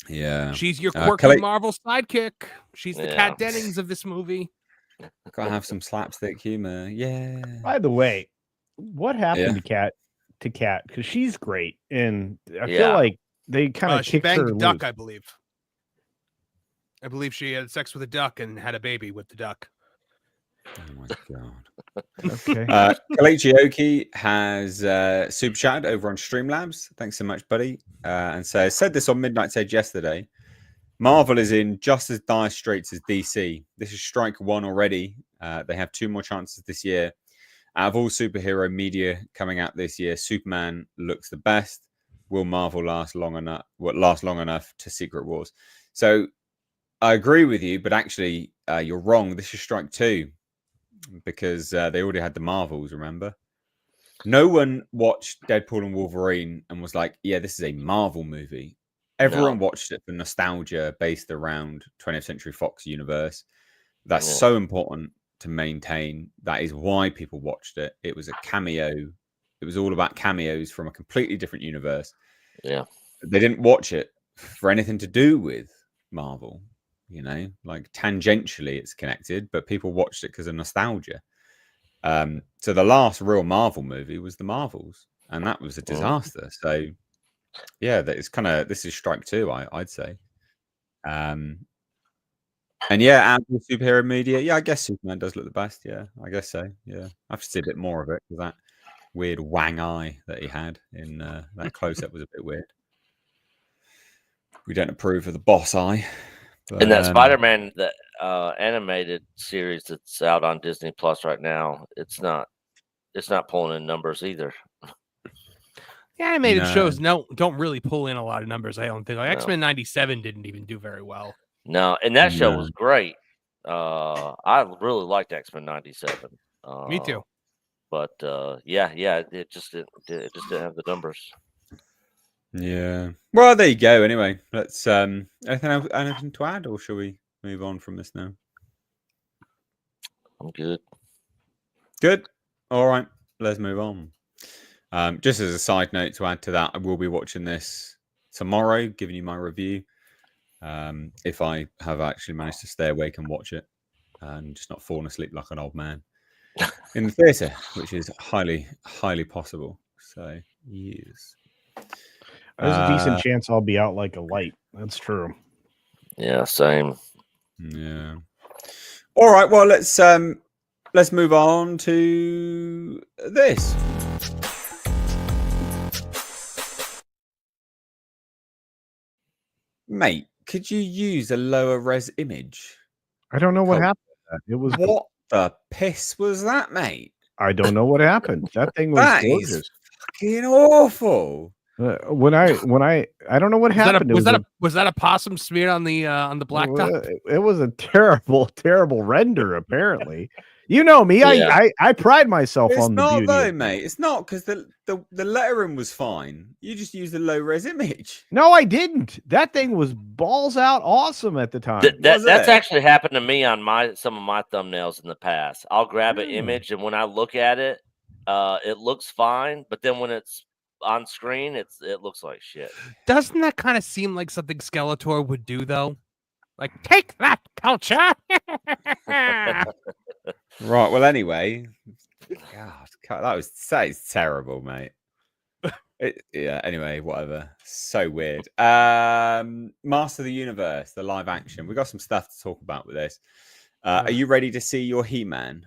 Yeah. She's your quirky Marvel sidekick. She's the Kat Dennings of this movie. Gotta have some slapstick humor. Yeah. By the way, what happened to Kat? Because she's great, and I feel like they kind of she kicked banged her a duck, loose. I believe. I believe she had sex with a duck and had a baby with the duck. Oh my god. Okay. Kalechi Oki has super chatted over on Streamlabs. Thanks so much, buddy. And says, said this on Midnight Sage yesterday. Marvel is in just as dire straits as DC. This is strike one already. They have 2 more chances this year. Out of all superhero media coming out this year, Superman looks the best. Will Marvel last long enough to Secret Wars? So I agree with you, but actually you're wrong. This is strike 2 because they already had the Marvels, remember? No one watched Deadpool and Wolverine and was like, yeah, this is a Marvel movie. Everyone watched it for nostalgia based around 20th Century Fox universe. That's so important to maintain. That is why people watched it. It was a cameo. It was all about cameos from a completely different universe. Yeah. They didn't watch it for anything to do with Marvel, you know, like tangentially it's connected, but people watched it because of nostalgia. So the last real Marvel movie was the Marvels, and that was a disaster. So yeah, that is this is strike 2, I'd say. And yeah, out of the superhero media, yeah, I guess Superman does look the best. Yeah, I guess so. Yeah, I have to see a bit more of it because that weird wang eye that he had in that close up was a bit weird. We don't approve of the boss eye. But, and that Spider-Man, that animated series that's out on Disney Plus right now, it's not pulling in numbers either. The animated shows don't really pull in a lot of numbers, I don't think. Like X-Men 97 didn't even do very well. No, and that show was great. I really liked X-Men 97. Me too. But it just didn't have the numbers. Yeah. Well, there you go. Anyway, let's anything to add, or shall we move on from this now? I'm good. Good. All right. Let's move on. Just as a side note to add to that, I will be watching this tomorrow, giving you my review. If I have actually managed to stay awake and watch it, and just not falling asleep like an old man in the theatre, which is highly, highly possible. So, yes. There's a decent chance I'll be out like a light. That's true. Yeah, same. Yeah. All right. Well, let's move on to this. Mate, could you use a lower res image? I don't know what happened. It was what the piss was that, mate? I don't know what happened. That thing was gorgeous. Is fucking awful. When I don't know what happened. Was that a possum smeared on the blacktop? It was a terrible render. Apparently, you know me. I pride myself on the beauty. It's not though, mate. It's not because the lettering was fine. You just used the low res image. No, I didn't. That thing was balls out awesome at the time. That's actually happened to me on some of my thumbnails in the past. I'll grab an image, and when I look at it, it looks fine. But then when it's on screen, it looks like shit. Doesn't that kind of seem like something Skeletor would do, though? Like, take that, culture. Right. Well, anyway, God, that is terrible, mate. Anyway, whatever. So weird. Master of the Universe, the live action. We got some stuff to talk about with this. Are you ready to see your He-Man?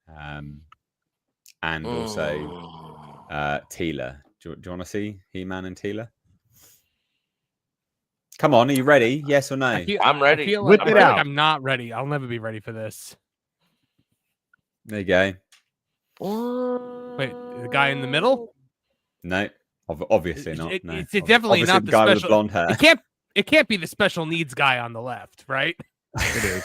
And also Teela. Do you want to see He-Man and Teela? Come on, are you ready? Yes or no? I'm ready. I feel like I'm not ready. I'll never be ready for this. There you go. Wait, the guy in the middle? No, obviously not. No. It's definitely obviously not the guy special. with the blonde hair. It can't be the special needs guy on the left, right? It is.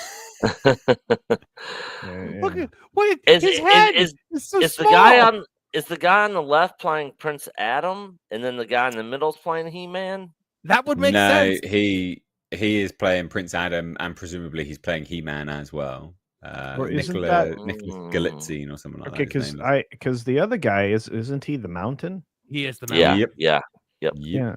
Look at his head is so small. Is the guy on the left playing Prince Adam, and then the guy in the middle is playing He-Man? That would make sense. No, he is playing Prince Adam, and presumably he's playing He-Man as well. Nicholas Galitzine or something like that. Okay, because the other guy isn't he the Mountain? He is the Mountain. Yeah. Yeah.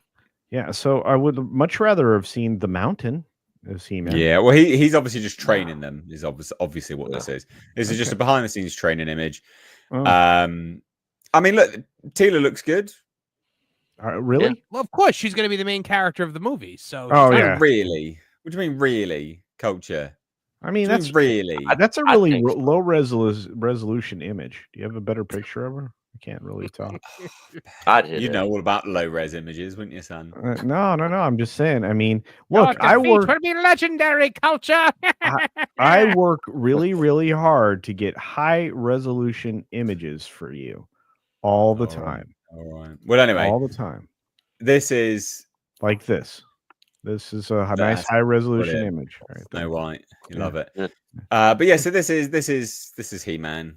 Yeah, so I would much rather have seen the Mountain as He-Man. Yeah, well, he's obviously just training them. Is obviously what this is. This is just a Okay. behind the scenes training image. Oh, I mean, look, Tila looks good. really? Well, of course, she's going to be the main character of the movie. So, Oh, she's- yeah. Really? What do you mean, really? Culture? I mean, What do you that's mean, really. that's a I really think so. low resolution image. Do you have a better picture of her? I can't really tell. I did. You know all about low res images, wouldn't you, son? No. I'm just saying. I mean, your look, I defeat work. will be legendary, Culture. I work really, really hard to get high resolution images for you all the time. All right. Well, anyway, All the time. this is Like this. This is a nice That's high resolution brilliant. image. Right Snow there. White. You Yeah. love it. Good. But yeah, so this is He-Man,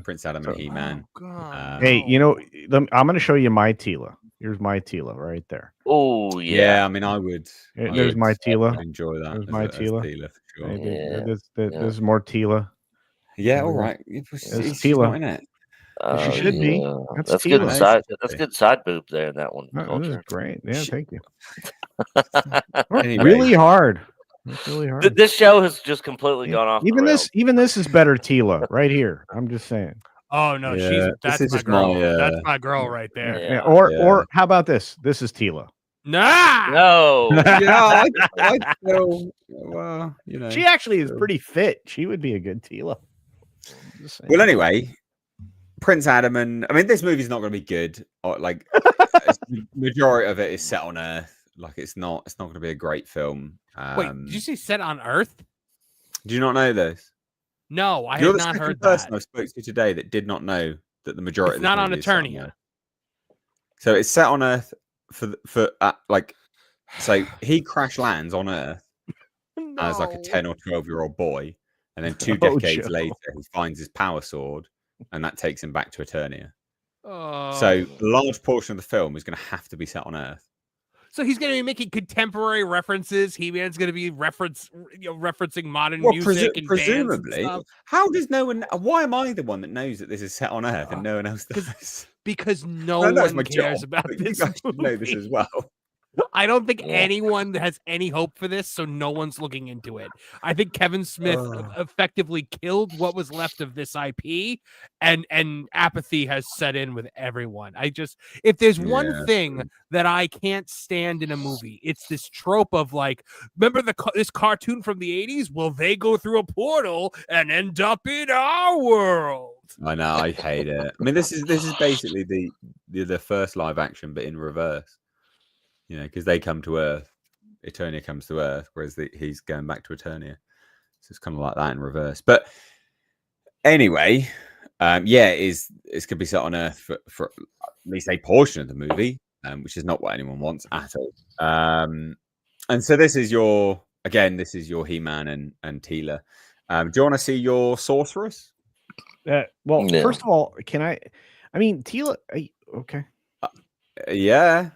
Prince Adam and So- He-Man. Oh, God. Hey, you know, I'm going to show you my Tila. Here's my Tila right there. Oh Yeah, yeah. I mean, I would. There's my Tila. Enjoy that. There's as my a- as Tila. Tila for sure. Right, Yeah, this yeah. is more Tila. Yeah, There all we go. right. There's She's not Tila. in it. Oh, should be. yeah. That's That's good. Tila. Nice. Side. That's good side boob there in that one. This is Culture. great. Yeah, Sh- thank you. Worked Anyway. really hard. Worked really hard. This show has just completely gone off. Even the this, is better Tila right here. I'm just saying. Oh no, Yeah, that's this is my just girl. my, That's my girl right there. Yeah. Or how about this? This is Tila. Nah. No. I feel, well, you know. She actually is pretty fit. She would be a good Tila. Just saying. Well, anyway, Prince Adam and I mean, this movie's not going to be good. Or, like, the majority of it is set on Earth. Like, it's not going to be a great film. Wait, did you say set on Earth? Do you not know this? No, I You're had the not second heard person that. I spoke to today that did not know that the majority It's of not this on movie is set Eternia. Earth. So it's set on Earth for like, so he crash lands on Earth as like a 10 or 12-year-old boy, and then 2 Oh, decades Joe. later he finds his power sword, and that takes him back to Eternia. Oh. So a large portion of the film is going to have to be set on Earth. So he's going to be making contemporary references. He-Man's going to be referencing modern music and presumably. dance and stuff. How does no one? Why am I the one that knows that this is set on Earth and no one else does? Because no I know it's one my cares job, about but this. You guys should know this movie. as well. I don't think Yeah. anyone has any hope for this, so no one's looking into it. I think Kevin Smith effectively killed what was left of this IP, and apathy has set in with everyone. If there's one Yeah, thing that I can't stand in a movie, it's this trope of like, remember this cartoon from the 80s? Well, they go through a portal and end up in our world. I know, I hate it. I mean, this is basically the first live action, but in reverse. You know, because they come to Earth, Eternia comes to Earth, whereas he's going back to Eternia. So it's kind of like that in reverse. But anyway, yeah, it's going to be set on Earth for at least a portion of the movie, which is not what anyone wants at all. And so this is your He-Man and Tila. Do you want to see your sorceress? Well, Yeah. first of all, can I mean, Tila, okay. Yeah.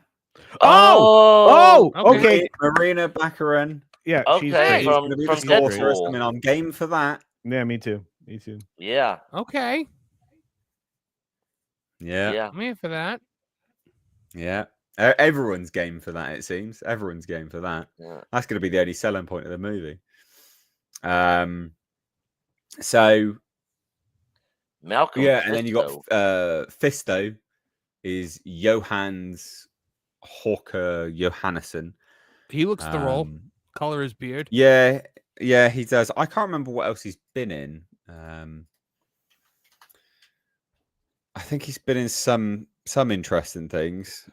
Oh, okay. okay. Marina Baccarin. Yeah, she's Okay, great. She's going to be the from sorceress. Deadpool. I mean, I'm game for that. Yeah, me too. Me too. Yeah. Okay, Yeah. Yeah. I'm here for that. Yeah. Everyone's game for that, it seems. Everyone's game for that. Yeah. That's going to be the only selling point of the movie. So Malcolm. yeah, and then you got Fisto. Fisto is Johannes Hawker Johannesson. He looks the role. Um, Color his beard. Yeah, he does. I can't remember what else he's been in. I think he's been in some interesting things.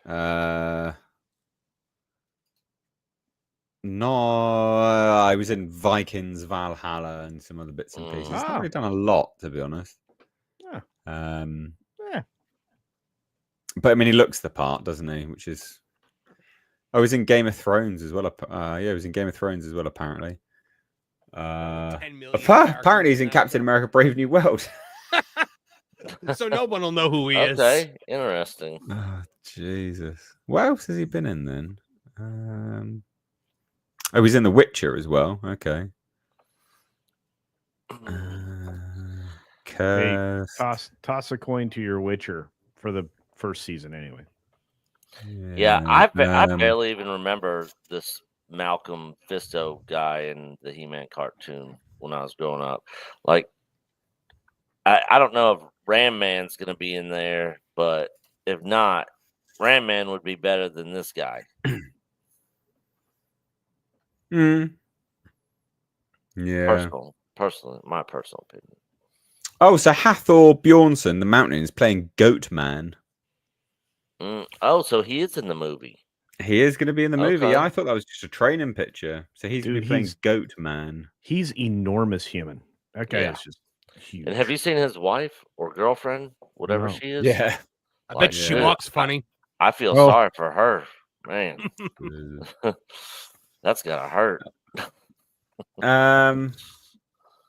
No, I was in Vikings, Valhalla, and some other bits and pieces. He's not really done a lot, to be honest. Yeah. Yeah. But I mean, he looks the part, doesn't he? Which is. Oh, he's in Game of Thrones as well. Yeah, he was in Game of Thrones as well, apparently. 10 million Apparently, he's in characters Captain America: Brave New World. So no one will know who he is. Okay. Interesting. Oh, Jesus. What else has he been in then? Oh, he's in The Witcher as well. Okay. Hey, toss a coin to your Witcher for the first season, anyway. Yeah, I um, barely even remember this Malcolm Fisto guy in the He-Man cartoon when I was growing up. Like, I don't know if Ram Man's gonna be in there, but if not, Ram Man would be better than this guy. Yeah. Personally, my personal opinion. Oh, so Hathor Bjornsson, the Mountain, is playing Goat Man. Oh, so he is in the movie. He is going to be in the movie. Okay. I thought that was just a training picture. So he's going to Dude, be playing Goat Man. He's enormous human. That guy Yeah. is just huge. And have you seen his wife or girlfriend, whatever No. she is? Yeah. I Like, bet she dude, walks funny. I feel Oh. sorry for her, man. That's gotta hurt.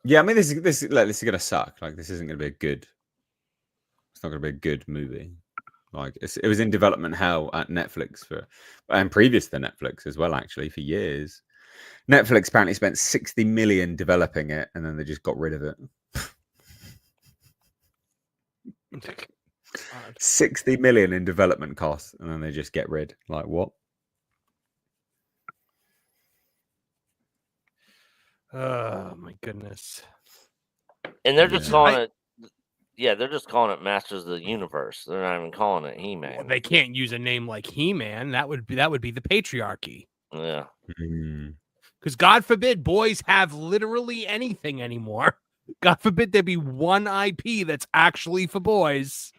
Yeah, I mean, this is going to suck. Like, this isn't going to be a good. It's not going to be a good movie. Like, it was in development hell at Netflix and previous to Netflix as well, actually, for years. Netflix apparently spent 60 million developing it, and then they just got rid of it. 60 million in development costs, and then they just get rid. Like, what? Oh my goodness! And they're just calling it. Yeah, they're just calling it Masters of the Universe. They're not even calling it He-Man. Well, they can't use a name like He-Man. That would be the patriarchy. Yeah. Because God forbid boys have literally anything anymore. God forbid there be one IP that's actually for boys.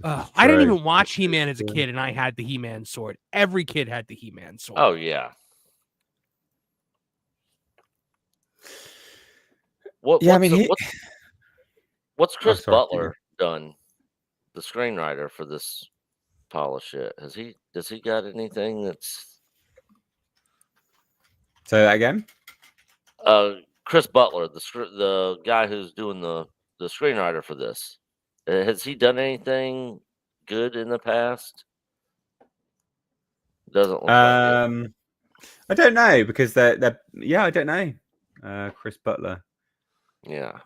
I didn't even watch He-Man as a kid, and I had the He-Man sword. Every kid had the He-Man sword. Oh yeah. What's Chris Butler done? The screenwriter for this pile of shit. Does he got anything that's? Say that again. Chris Butler, the guy who's doing the screenwriter for this, has he done anything good in the past? Doesn't look like it. I don't know because they're I don't know. Chris Butler. Yeah.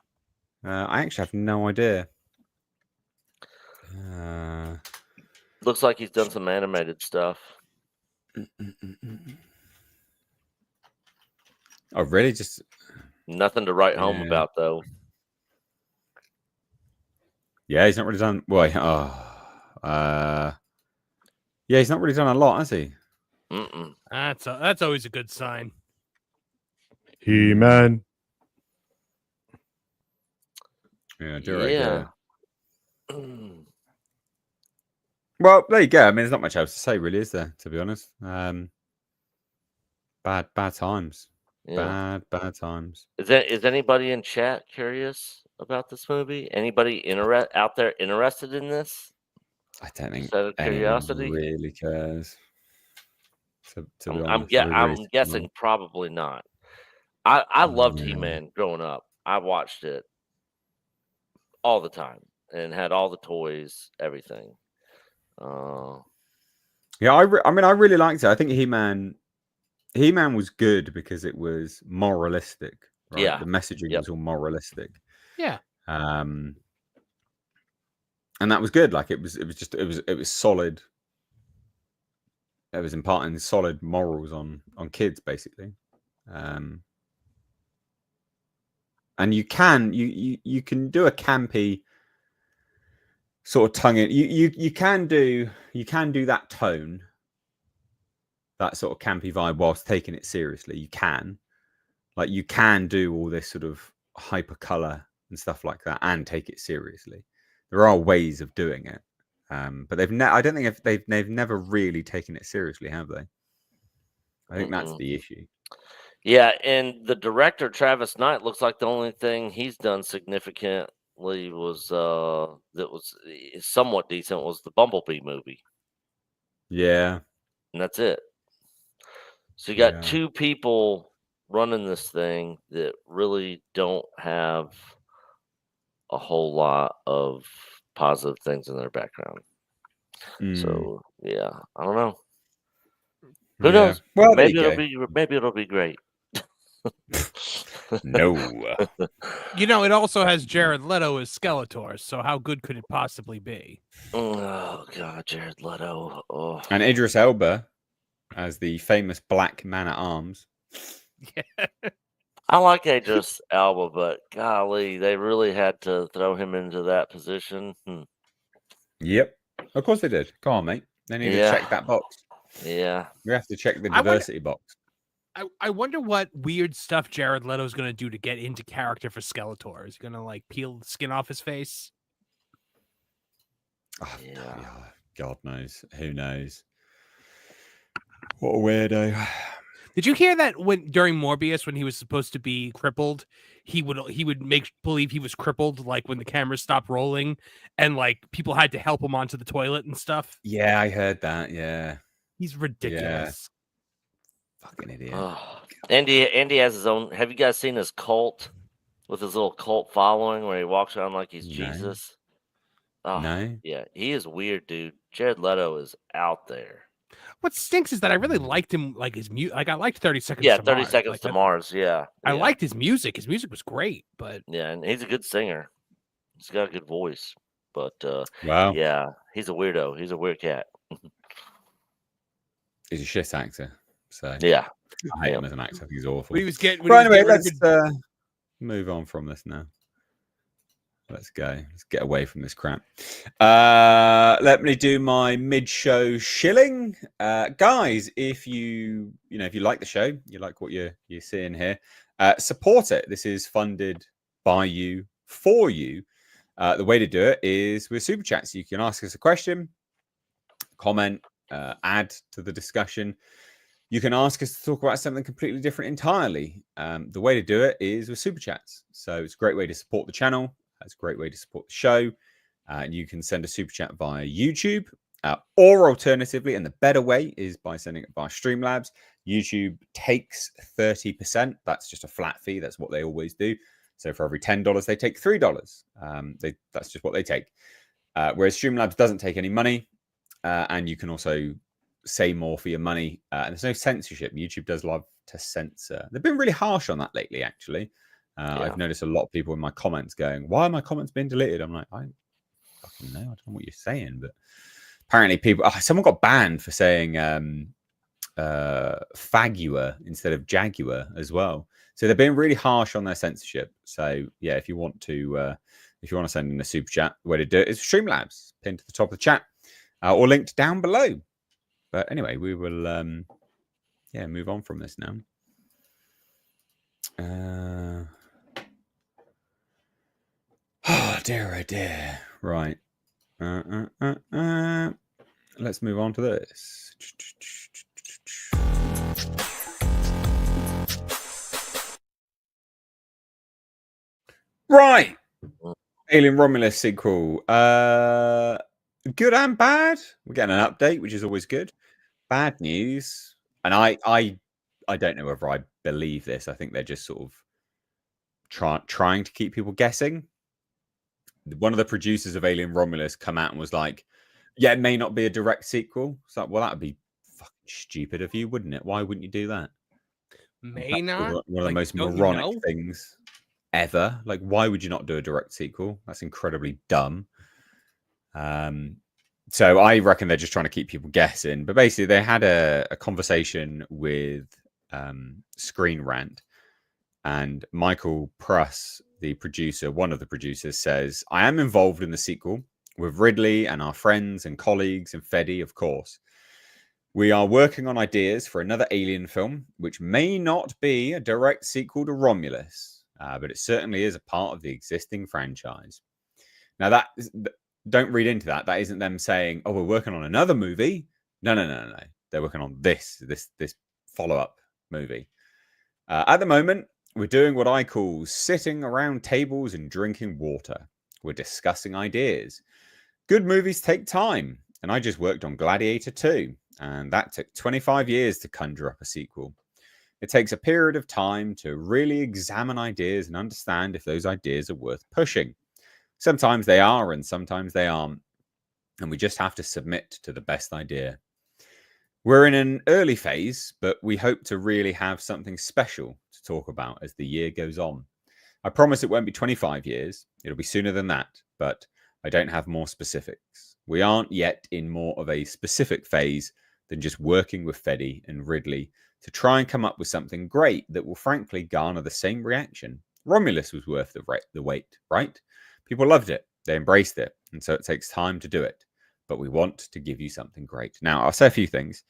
I actually have no idea. Looks like he's done some animated stuff. Oh, really? Just nothing to write home about, though. Yeah, he's not really done. Well, yeah, he's not really done a lot, has he? That's always a good sign. He-Man. Yeah. Well, there you go. I mean, there's not much else to say, really, is there? To be honest, bad times. Yeah. Bad times. Is anybody in chat curious about this movie? Anybody out there interested in this? I don't think anyone really cares. To be honest, I'm guessing probably not. I loved He-Man growing up. I watched it all the time and had all the toys, everything. Yeah, I mean, I really liked it. I think He-Man was good because it was moralistic. Right? Yeah, the messaging was all moralistic. Yeah. And that was good. Like it was solid. It was imparting solid morals on kids, basically. And you can do a campy sort of tongue in. You can do that tone, that sort of campy vibe, whilst taking it seriously. You can do all this sort of hyper color and stuff like that, and take it seriously. There are ways of doing it, but I don't think they've never really taken it seriously, have they? I think that's the issue. Yeah, and the director Travis Knight looks like the only thing he's done significantly was that was somewhat decent was the Bumblebee movie. Yeah, and that's it. So you got two people running this thing that really don't have a whole lot of positive things in their background. So yeah, I don't know. Who knows? Well, maybe it'll be great. No. You know, it also has Jared Leto as Skeletor, so how good could it possibly be? Oh God, Jared Leto. Oh. And Idris Elba as the famous Black Man at Arms. Yeah. I like Idris Elba, but golly, they really had to throw him into that position. Yep. Of course they did. Come on, mate. They need to check that box. Yeah. We have to check the diversity box. I wonder what weird stuff Jared Leto's going to do to get into character for Skeletor. Is he going to like peel the skin off his face? Oh, yeah. God knows. Who knows? What a weirdo. Did you hear that when during Morbius, when he was supposed to be crippled, he would make believe he was crippled, like when the cameras stopped rolling, and like people had to help him onto the toilet and stuff. Yeah, I heard that. Yeah, he's ridiculous. Fucking idiot. Oh. Andy has his own. Have you guys seen his cult with his little cult following where he walks around like he's Jesus? Oh, no. Yeah, he is weird, dude. Jared Leto is out there. What stinks is that I really liked him, like his music. Like I liked 30 Seconds. Yeah, to 30 Mars. Seconds to Mars. Yeah, I liked his music. His music was great, but yeah, and he's a good singer. He's got a good voice, but wow, yeah, he's a weirdo. He's a weird cat. He's a shit actor. So yeah, I hate him as an actor. I think he's awful. When he was getting, but anyway, let's move on from this now. Let's go. Let's get away from this crap. Let me do my mid-show shilling, guys. If you like the show, you like what you're seeing here, support it. This is funded by you for you. The way to do it is with super chats. You can ask us a question, comment, add to the discussion. You can ask us to talk about something completely different entirely. The way to do it is with super chats. So it's a great way to support the channel. It's a great way to support the show. And you can send a super chat via YouTube, or alternatively, and the better way is by sending it via Streamlabs. YouTube takes 30%. That's just a flat fee. That's what they always do. So for every $10, they take $3. That's just what they take. Whereas Streamlabs doesn't take any money, and you can also say more for your money. And there's no censorship. YouTube does love to censor. They've been really harsh on that lately, actually. I've noticed a lot of people in my comments going, "Why are my comments being deleted?" I'm like, I don't fucking know. I don't know what you're saying, but apparently people. Someone got banned for saying "fagua" instead of "jaguar" as well. So they're being really harsh on their censorship. So yeah, if you want to send in a super chat, the way to do it is Streamlabs, pinned to the top of the chat, or linked down below. But anyway, we will move on from this now. Oh dear, oh dear. Right. Let's move on to this. Right. Alien Romulus sequel. Good and bad. We're getting an update, which is always good. Bad news. And I don't know whether I believe this. I think they're just sort of trying to keep people guessing. One of the producers of Alien Romulus come out and was like, yeah, it may not be a direct sequel. It's like, well, that would be fucking stupid of you, wouldn't it? Why wouldn't you do that? May not. One of the most moronic things ever. Like, why would you not do a direct sequel? That's incredibly dumb. So I reckon they're just trying to keep people guessing. But basically, they had a conversation with Screen Rant, and Michael Pruss, the producer, one of the producers, says, I am involved in the sequel with Ridley and our friends and colleagues and Fede, of course. We are working on ideas for another Alien film, which may not be a direct sequel to Romulus, but it certainly is a part of the existing franchise. Now, don't read into that. That isn't them saying, oh, we're working on another movie. No. They're working on this follow-up movie. At the moment, we're doing what I call sitting around tables and drinking water. We're discussing ideas. Good movies take time, and I just worked on Gladiator 2, and that took 25 years to conjure up a sequel. It takes a period of time to really examine ideas and understand if those ideas are worth pushing. Sometimes they are, and sometimes they aren't, and we just have to submit to the best idea. We're in an early phase, but we hope to really have something special to to talk about as the year goes on. I promise it won't be 25 years. It'll be sooner than that, but I don't have more specifics. We aren't yet in more of a specific phase than just working with Fede and Ridley to try and come up with something great that will frankly garner the same reaction. Romulus was worth the wait, right? People loved it. They embraced it. And so it takes time to do it. But we want to give you something great. Now, I'll say a few things.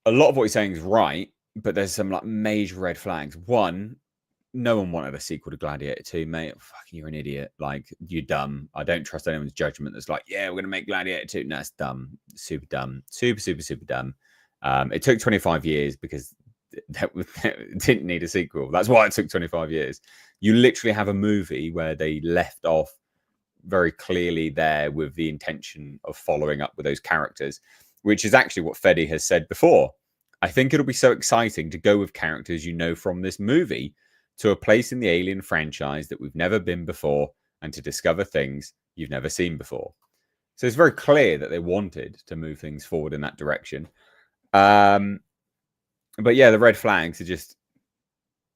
A lot of what you're saying is right, but there's some like major red flags. One, no one wanted a sequel to Gladiator 2, mate. Fucking, you're an idiot. Like, you're dumb. I don't trust anyone's judgment that's like, yeah, we're going to make Gladiator 2. No, it's dumb. Super dumb. Super, super, super dumb. It took 25 years because that didn't need a sequel. That's why it took 25 years. You literally have a movie where they left off very clearly there with the intention of following up with those characters, which is actually what Fede has said before. I think it'll be so exciting to go with characters you know from this movie to a place in the Alien franchise that we've never been before and to discover things you've never seen before. So it's very clear that they wanted to move things forward in that direction. But yeah, the red flags are just,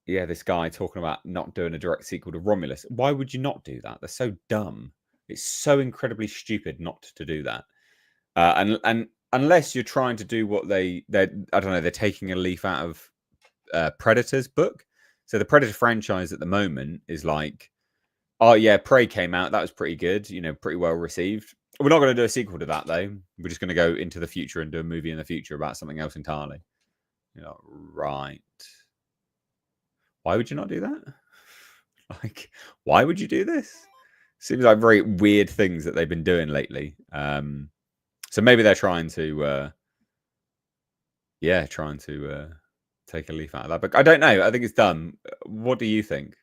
yeah, this guy talking about not doing a direct sequel to Romulus. Why would you not do that? They're so dumb. It's so incredibly stupid not to do that. And unless you're trying to do what they're I don't know, they're taking a leaf out of Predator's book. So the Predator franchise at the moment is like, oh yeah, Prey came out. That was pretty good, you know, pretty well received. We're not going to do a sequel to that though. We're just going to go into the future and do a movie in the future about something else entirely. You know, right. Why would you not do that? Like, why would you do this? Seems like very weird things that they've been doing lately. So maybe they're trying to, take a leaf out of that. But I don't know. I think it's dumb. What do you think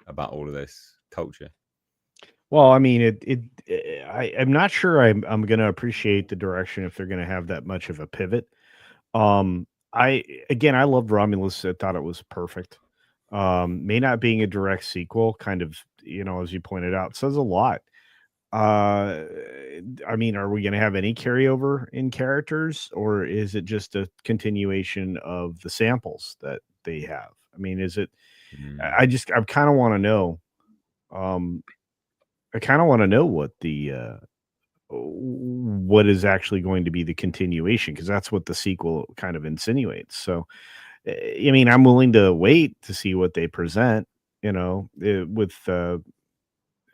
about all of this culture? Well, I mean, I'm not sure I'm going to appreciate the direction if they're going to have that much of a pivot. I loved Romulus. I thought it was perfect. May not being a direct sequel, kind of, you know, as you pointed out, says a lot. I mean, are we going to have any carryover in characters, or is it just a continuation of the samples that they have? I mean, is it? I kind of want to know. I kind of want to know what is actually going to be the continuation, because that's what the sequel kind of insinuates. So, I mean, I'm willing to wait to see what they present. You know,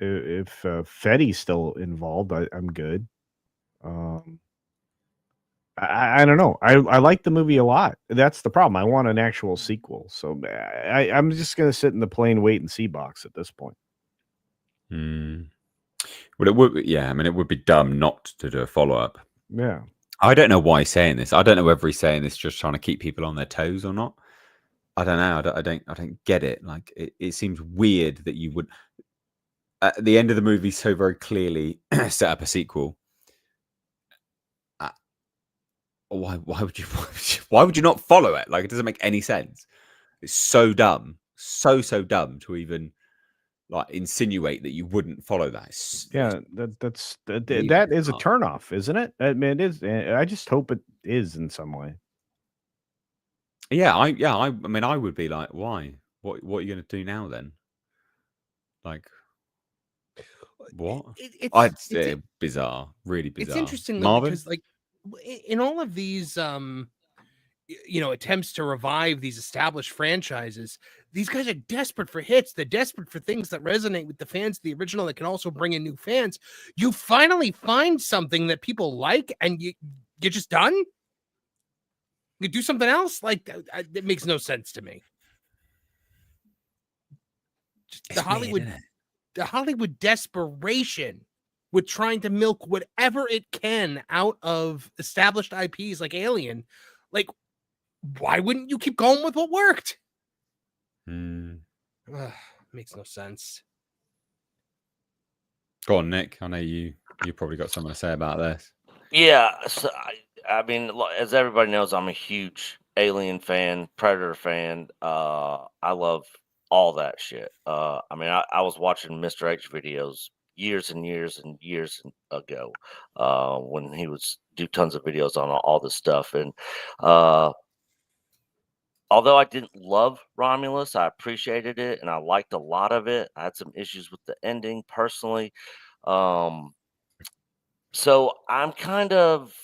if Fede's still involved, I'm good. I don't know. I like the movie a lot. That's the problem. I want an actual sequel. So I'm just going to sit in the plain wait and see box at this point. Well, it would, yeah. I mean, it would be dumb not to do a follow up. Yeah. I don't know why he's saying this. I don't know whether he's saying this just trying to keep people on their toes or not. I don't know. I don't get it. Like, it seems weird that you would, at the end of the movie, so very clearly set up a sequel. Why would you not follow it? Like, it doesn't make any sense. It's so dumb, so dumb to even like insinuate that you wouldn't follow that. That is a turnoff, isn't it? I mean, it is. I just hope it is in some way. Yeah, I mean, I would be like, why? What are you going to do now then? Like, what? It's bizarre, really bizarre. It's interesting though, because like in all of these attempts to revive these established franchises, these guys are desperate for hits. They're desperate for things that resonate with the fans of the original that can also bring in new fans. You finally find something that people like and you're just done. You do something else? Like, it makes no sense to me. The Hollywood desperation with trying to milk whatever it can out of established IPs like Alien. Like, why wouldn't you keep going with what worked? Makes no sense. Go on, Nick. I know you probably got something to say about this. Yeah, so I mean, as everybody knows, I'm a huge Alien fan, Predator fan. I love all that shit. I mean, I was watching Mr. H videos years and years and years ago when he would do tons of videos on all this stuff. And although I didn't love Romulus, I appreciated it and I liked a lot of it. I had some issues with the ending personally. So I'm kind of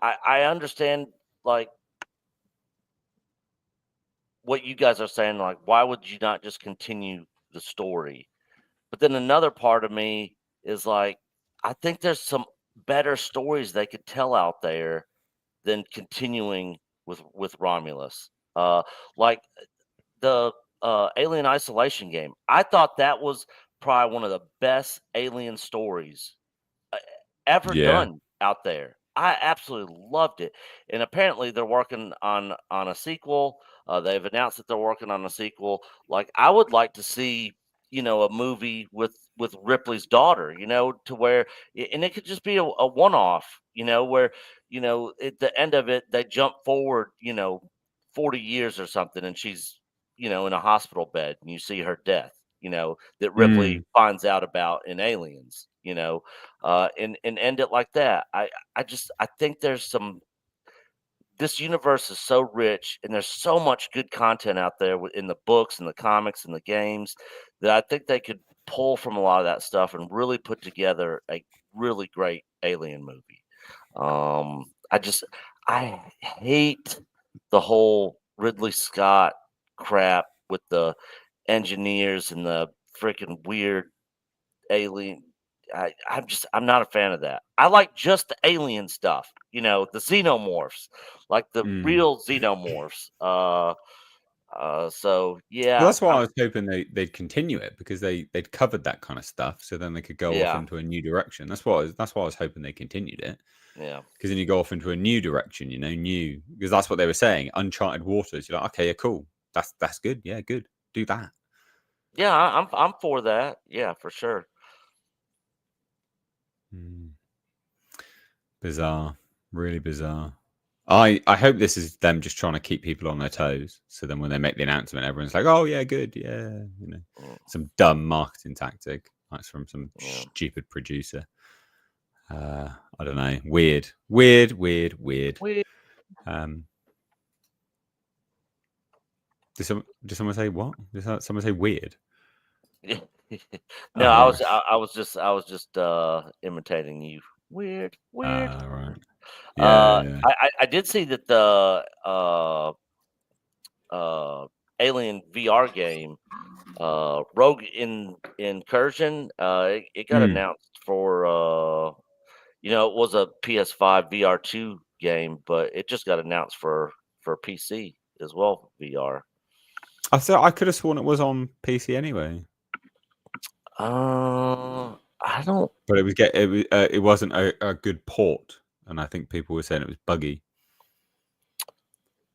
I understand like what you guys are saying, like why would you not just continue the story? But then another part of me is like, I think there's some better stories they could tell out there than continuing with Romulus. Like the Alien Isolation game. I thought that was probably one of the best alien stories uh, ever Yeah. done out there. I absolutely loved it, and apparently they're working on a sequel. They've announced that they're working on a sequel. Like I would like to see, a movie with Ripley's daughter. To where, and it could just be a one off. Where at the end of it they jump forward, 40 years or something, and she's in a hospital bed, and you see her death. That Ripley Mm. finds out about in Aliens. And end it like that. I think there's some. This universe is so rich, and there's so much good content out there in the books and the comics and the games that I think they could pull from a lot of that stuff and really put together a really great alien movie. I hate the whole Ridley Scott crap with the engineers and the freaking weird alien. I'm not a fan of that. I like just the alien stuff, the xenomorphs, like the Mm. real xenomorphs. So Well, yeah, that's why I was hoping they'd continue it, because they'd covered that kind of stuff, so then they could go off yeah, into a new direction. That's why I was hoping they continued it, yeah, because then you go off into a new direction, new, because that's what they were saying, uncharted waters. You're like, okay, yeah, cool, that's good, yeah, good, do that. yeah. I'm for that. Yeah, for sure. Bizarre, really bizarre. I hope this is them just trying to keep people on their toes, so then when they make the announcement, everyone's like, "Oh yeah, good, yeah," some dumb marketing tactic. That's from some stupid producer. I don't know. Weird. Did someone say what? Did someone say weird? No, Oh, I was just imitating you. Weird. right. Yeah. I did see that the Alien VR game, Rogue Incursion, it got announced for it was a PS5 VR2 game, but it just got announced for PC as well, VR. I thought I could have sworn it was on PC anyway. I don't. But it wasn't a good port, and I think people were saying it was buggy.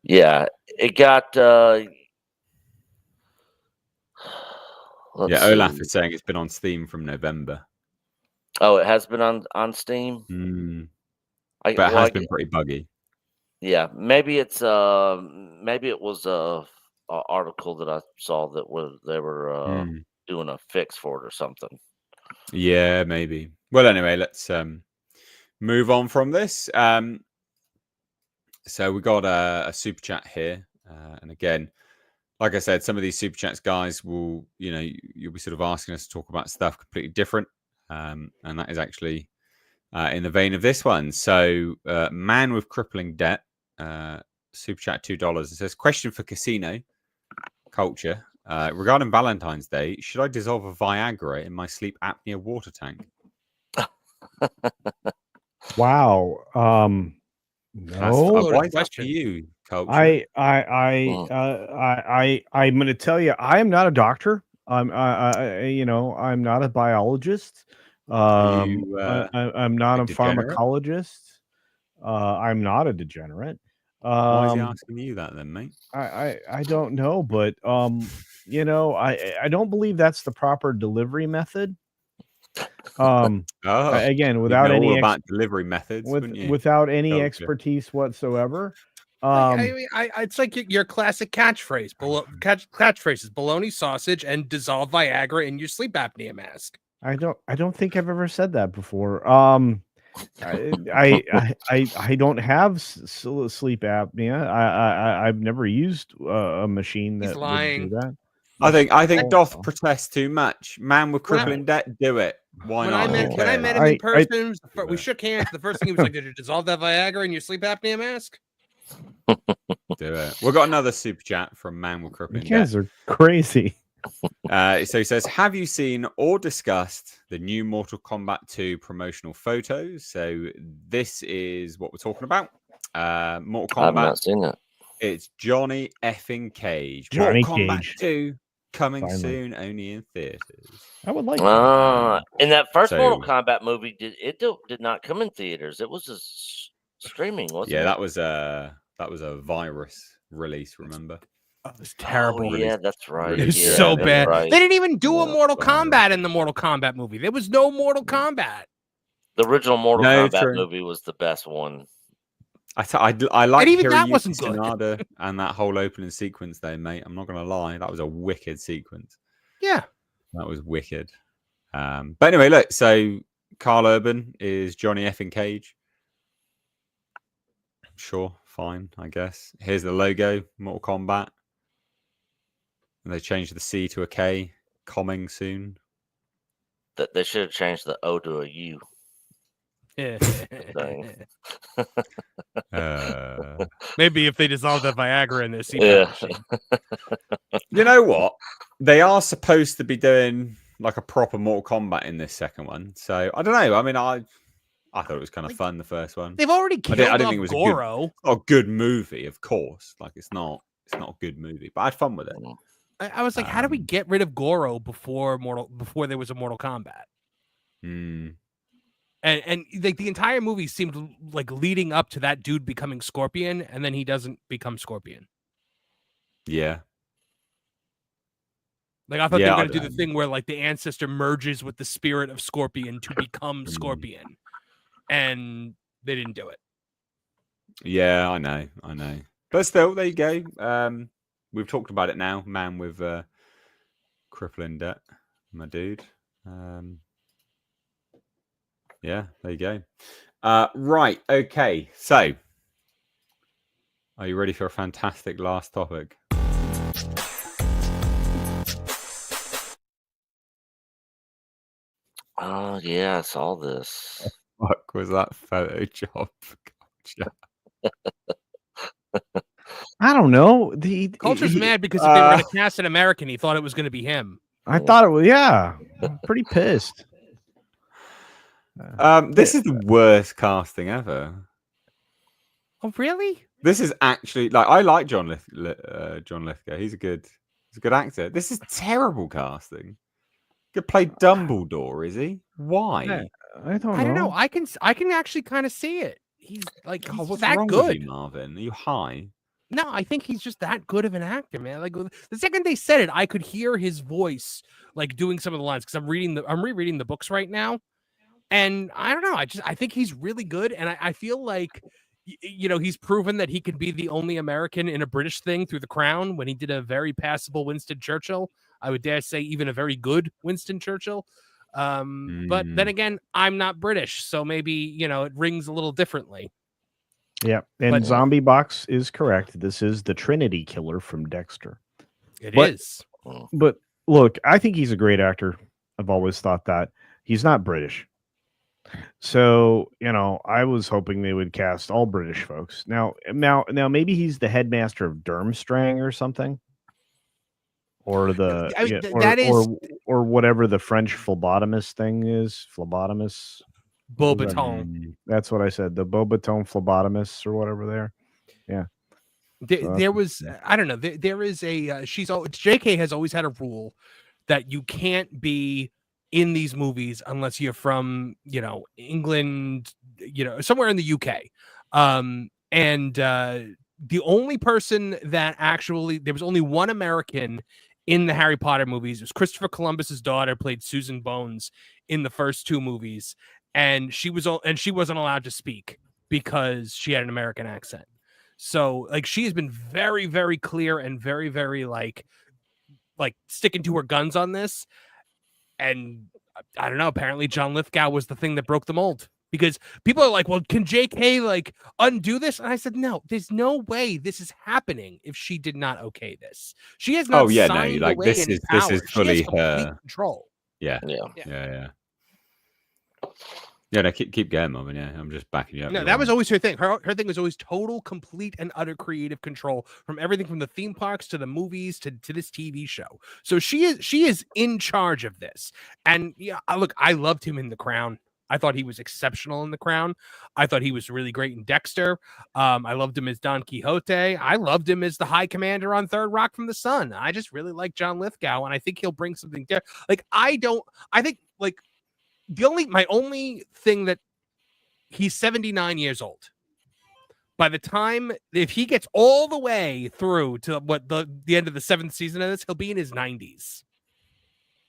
Yeah, it got. Let's Olaf see. is saying it's been on Steam from November. Oh, it has been on Steam. But it has been pretty buggy. Yeah, maybe it was a article that I saw that they were doing a fix for it or something. Yeah, maybe. Well, anyway, let's move on from this. So we got a super chat here, and again, like I said, some of these super chats, guys, will you'll be sort of asking us to talk about stuff completely different, and that is actually in the vein of this one. So, man with crippling debt, super chat $2. It says, question for casino culture regarding Valentine's Day: should I dissolve a Viagra in my sleep apnea water tank? Wow. No. Why is that for you, culture? I'm going to tell you, I am not a doctor. I'm not a biologist. I'm not a degenerate? pharmacologist. I'm not a degenerate. Why is he asking you that then, mate? I don't know, but I don't believe that's the proper delivery method. Again, without any about delivery methods, wouldn't you? Without any expertise whatsoever. It's like your classic catchphrase. Catchphrase is bologna sausage and dissolve Viagra in your sleep apnea mask. I don't think I've ever said that before. I don't have sleep apnea. I've never used a machine He's that would lying. do that. I think Oh, Doth well. protests too much. Man with When I- crippling debt, do it. Why When not? I Who met cares? him in I- person, Do we it. shook hands. The first thing he was like, "Did you dissolve that Viagra in your sleep apnea mask?" Do it. We've got another super chat from Man with You crippling debt. guys are crazy. So he says, have you seen or discussed the new Mortal Kombat 2 promotional photos? So this is what we're talking about. Mortal I have Kombat. not seen it. It's Johnny effing Cage. Johnny Mortal Kombat Cage. 2 coming Finally. soon, only in theaters. I would like that. In that first So- Mortal Kombat movie, did not come in theaters. It was just streaming, wasn't Yeah, it? that was a virus release. Remember? Oh, it was terrible. Oh, yeah, that's right. It was Yeah, so that's bad. right. They didn't even do a Yeah, Mortal fine. Kombat in the Mortal Kombat movie. There was no Mortal Kombat. The original Mortal No, Kombat true. movie was the best one. I like even that Hiroyuki wasn't good. Sanada and that whole opening sequence, though, mate. I'm not gonna lie, that was a wicked sequence. Yeah. That was wicked. But anyway, look. So Carl Urban is Johnny effing Cage. Sure, fine, I guess. Here's the logo, Mortal Kombat. And they changed the C to a K. Coming soon. That they should have changed the O to a U. Maybe if they dissolved the Viagra in their CPAP Yeah. machine. You know what? They are supposed to be doing like a proper Mortal Kombat in this second one. So I don't know. I mean, I thought it was kind of fun, the first one. They've already I killed didn't off think it was Goro. a good movie, of course. Like it's not a good movie, but I had fun with it. I was like, how do we get rid of Goro before there was a Mortal Kombat? Hmm. And like the entire movie seemed like leading up to that dude becoming Scorpion, and then he doesn't become Scorpion. Yeah. Like I thought they Yeah, were I going to do don't the thing where like the ancestor merges with the spirit of Scorpion to become Scorpion, and they didn't do it. Yeah, I know. But still, there you go. We've talked about it now. Man with crippling debt, my dude. Yeah, there you go. Right, okay. So, are you ready for a fantastic last topic? Oh, yeah, I saw this. Fuck was that Photoshop? Gotcha. I don't know. Culture's mad because if they were going to cast an American, he thought it was going to be him. I thought it was, yeah. I'm pretty pissed. This is the worst casting ever. Oh, really? This is actually like I like John Lithgow. He's a good actor. This is terrible casting. Could play Dumbledore, is he? Why? I don't know. I can actually kind of see it. He's like God, he's what's that wrong good. with you, Marvin? Are you high? No, I think he's just that good of an actor, man. Like the second they said it, I could hear his voice like doing some of the lines because I'm rereading the books right now, and I don't know. I think he's really good, and I feel like he's proven that he can be the only American in a British thing through The Crown when he did a very passable Winston Churchill. I would dare say even a very good Winston Churchill. But then again, I'm not British, so maybe it rings a little differently. Yeah, and Zombie Box is correct. This is the Trinity Killer from Dexter. It is. But look, I think he's a great actor. I've always thought that. He's not British. So, I was hoping they would cast all British folks. Now maybe he's the headmaster of Durmstrang or something. Or or whatever the French phlebotomist thing is. Phlebotomist. Beaubaton. That's what I said. The Beaubaton phlebotomists or whatever there. Yeah. There was, I don't know. There is a, JK has always had a rule that you can't be in these movies unless you're from, England, somewhere in the UK. And the only person that actually, there was only one American in the Harry Potter movies. It was Christopher Columbus's daughter played Susan Bones in the first two movies. And she wasn't allowed to speak because she had an American accent. So like she has been very, very clear and very, very like sticking to her guns on this. And I don't know, apparently John Lithgow was the thing that broke the mold. Because people are like, well, can JK like undo this? And I said, no, there's no way this is happening if she did not okay this. She has not signed like away this any is power. She has fully complete her. control. Yeah. No, keep going, Marvin. Yeah, I'm just backing you up. No, that was always her thing. Her thing was always total, complete, and utter creative control from everything from the theme parks to the movies to this TV show. So she is in charge of this. And yeah, look, I loved him in The Crown. I thought he was exceptional in The Crown. I thought he was really great in Dexter. I loved him as Don Quixote. I loved him as the High Commander on Third Rock from the Sun. I just really like John Lithgow, and I think he'll bring something there. Like I think my only thing that he's 79 years old. By the time, if he gets all the way through to what the end of the 7th season of this, he'll be in his 90s.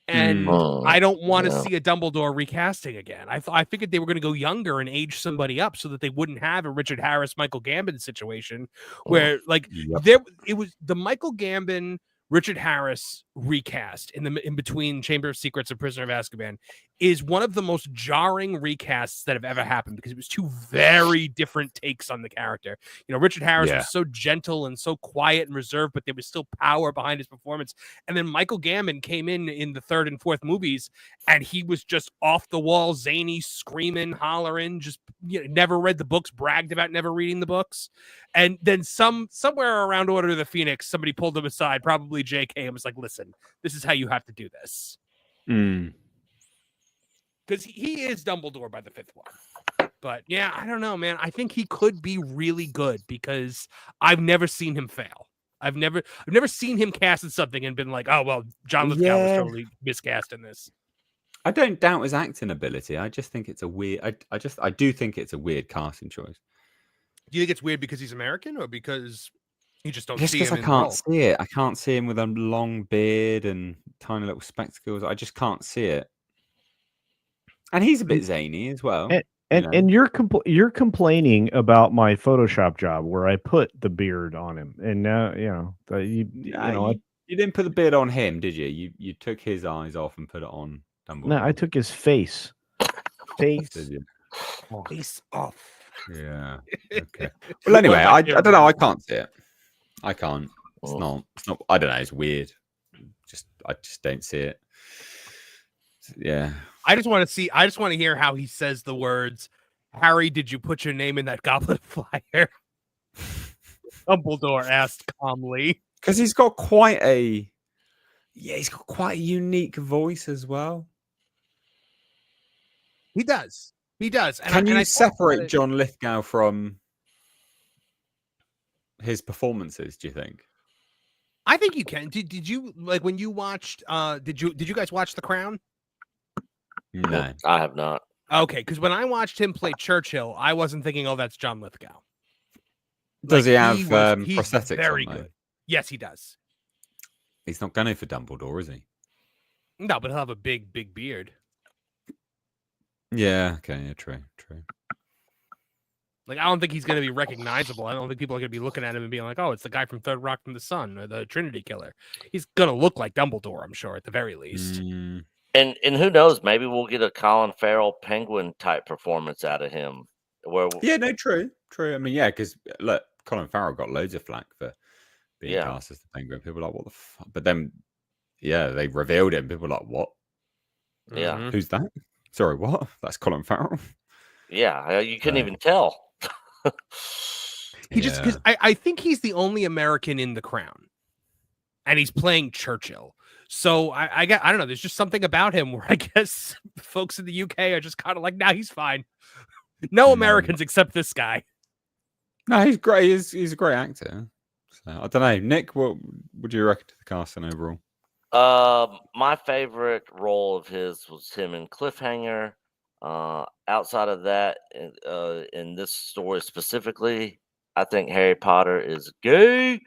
And I don't want to see a Dumbledore recasting again. I figured they were going to go younger and age somebody up so that they wouldn't have a Richard Harris, Michael Gambon situation where it was the Michael Gambon, Richard Harris recast in between Chamber of Secrets and Prisoner of Azkaban is one of the most jarring recasts that have ever happened because it was two very different takes on the character. You know, Richard Harris was so gentle and so quiet and reserved, but there was still power behind his performance. And then Michael Gambon came in the 3rd and 4th movies, and he was just off the wall, zany, screaming, hollering, just never read the books, bragged about never reading the books. And then somewhere around Order of the Phoenix, somebody pulled him aside, probably JK, and was like, listen, this is how you have to do this. Because he is Dumbledore by the 5th one. But yeah, I don't know, man. I think he could be really good because I've never seen him fail. I've never seen him cast in something and been like, oh well, John Lithgow was totally miscast in this. I don't doubt his acting ability. I just think it's a weird. I do think it's a weird casting choice. Do you think it's weird because he's American or because you just don't just see him? Just because I can't see it. I can't see him with a long beard and tiny little spectacles. I just can't see it. And he's a bit zany as well. And you're complaining about my Photoshop job where I put the beard on him, and now you didn't put the beard on him, did you? You took his eyes off and put it on Dumbledore. No, I took his face. Face off. Yeah. Okay. Well, anyway, I don't know. I can't see it. I can't. It's not. I don't know. It's weird. I just don't see it. Yeah. I just want to hear how he says the words, Harry, did you put your name in that goblet of fire? Dumbledore asked calmly. Because he's got quite a unique voice as well. He does. And Can you separate John Lithgow from his performances, do you think? I think you can. Did you like when you watched did you guys watch The Crown? No, I have not. Okay, because when I watched him play Churchill, I wasn't thinking, "Oh, that's John Lithgow." Does he have prosthetics? Very good. Yes, he does. He's not going for Dumbledore, is he? No, but he'll have a big beard. Yeah. Okay. Yeah. True. Like, I don't think he's going to be recognizable. I don't think people are going to be looking at him and being like, "Oh, it's the guy from Third Rock from the Sun or the Trinity Killer." He's going to look like Dumbledore, I'm sure, at the very least. And who knows? Maybe we'll get a Colin Farrell Penguin type performance out of him. True. I mean, yeah, because look, Colin Farrell got loads of flack for being cast as the Penguin. People were like, what the fuck? But then, they revealed him. People were like, what? Yeah. Who's that? Sorry, what? That's Colin Farrell. Yeah, you couldn't even tell. Because I think he's the only American in The Crown, and he's playing Churchill. So I don't know. There's just something about him where I guess folks in the UK are just kind of like, nah, he's fine. No Americans except this guy. No, he's great. He's a great actor. So, I don't know. Nick, what would you reckon to the casting overall? My favorite role of his was him in Cliffhanger. Outside of that, in this story specifically, I think Harry Potter is gay.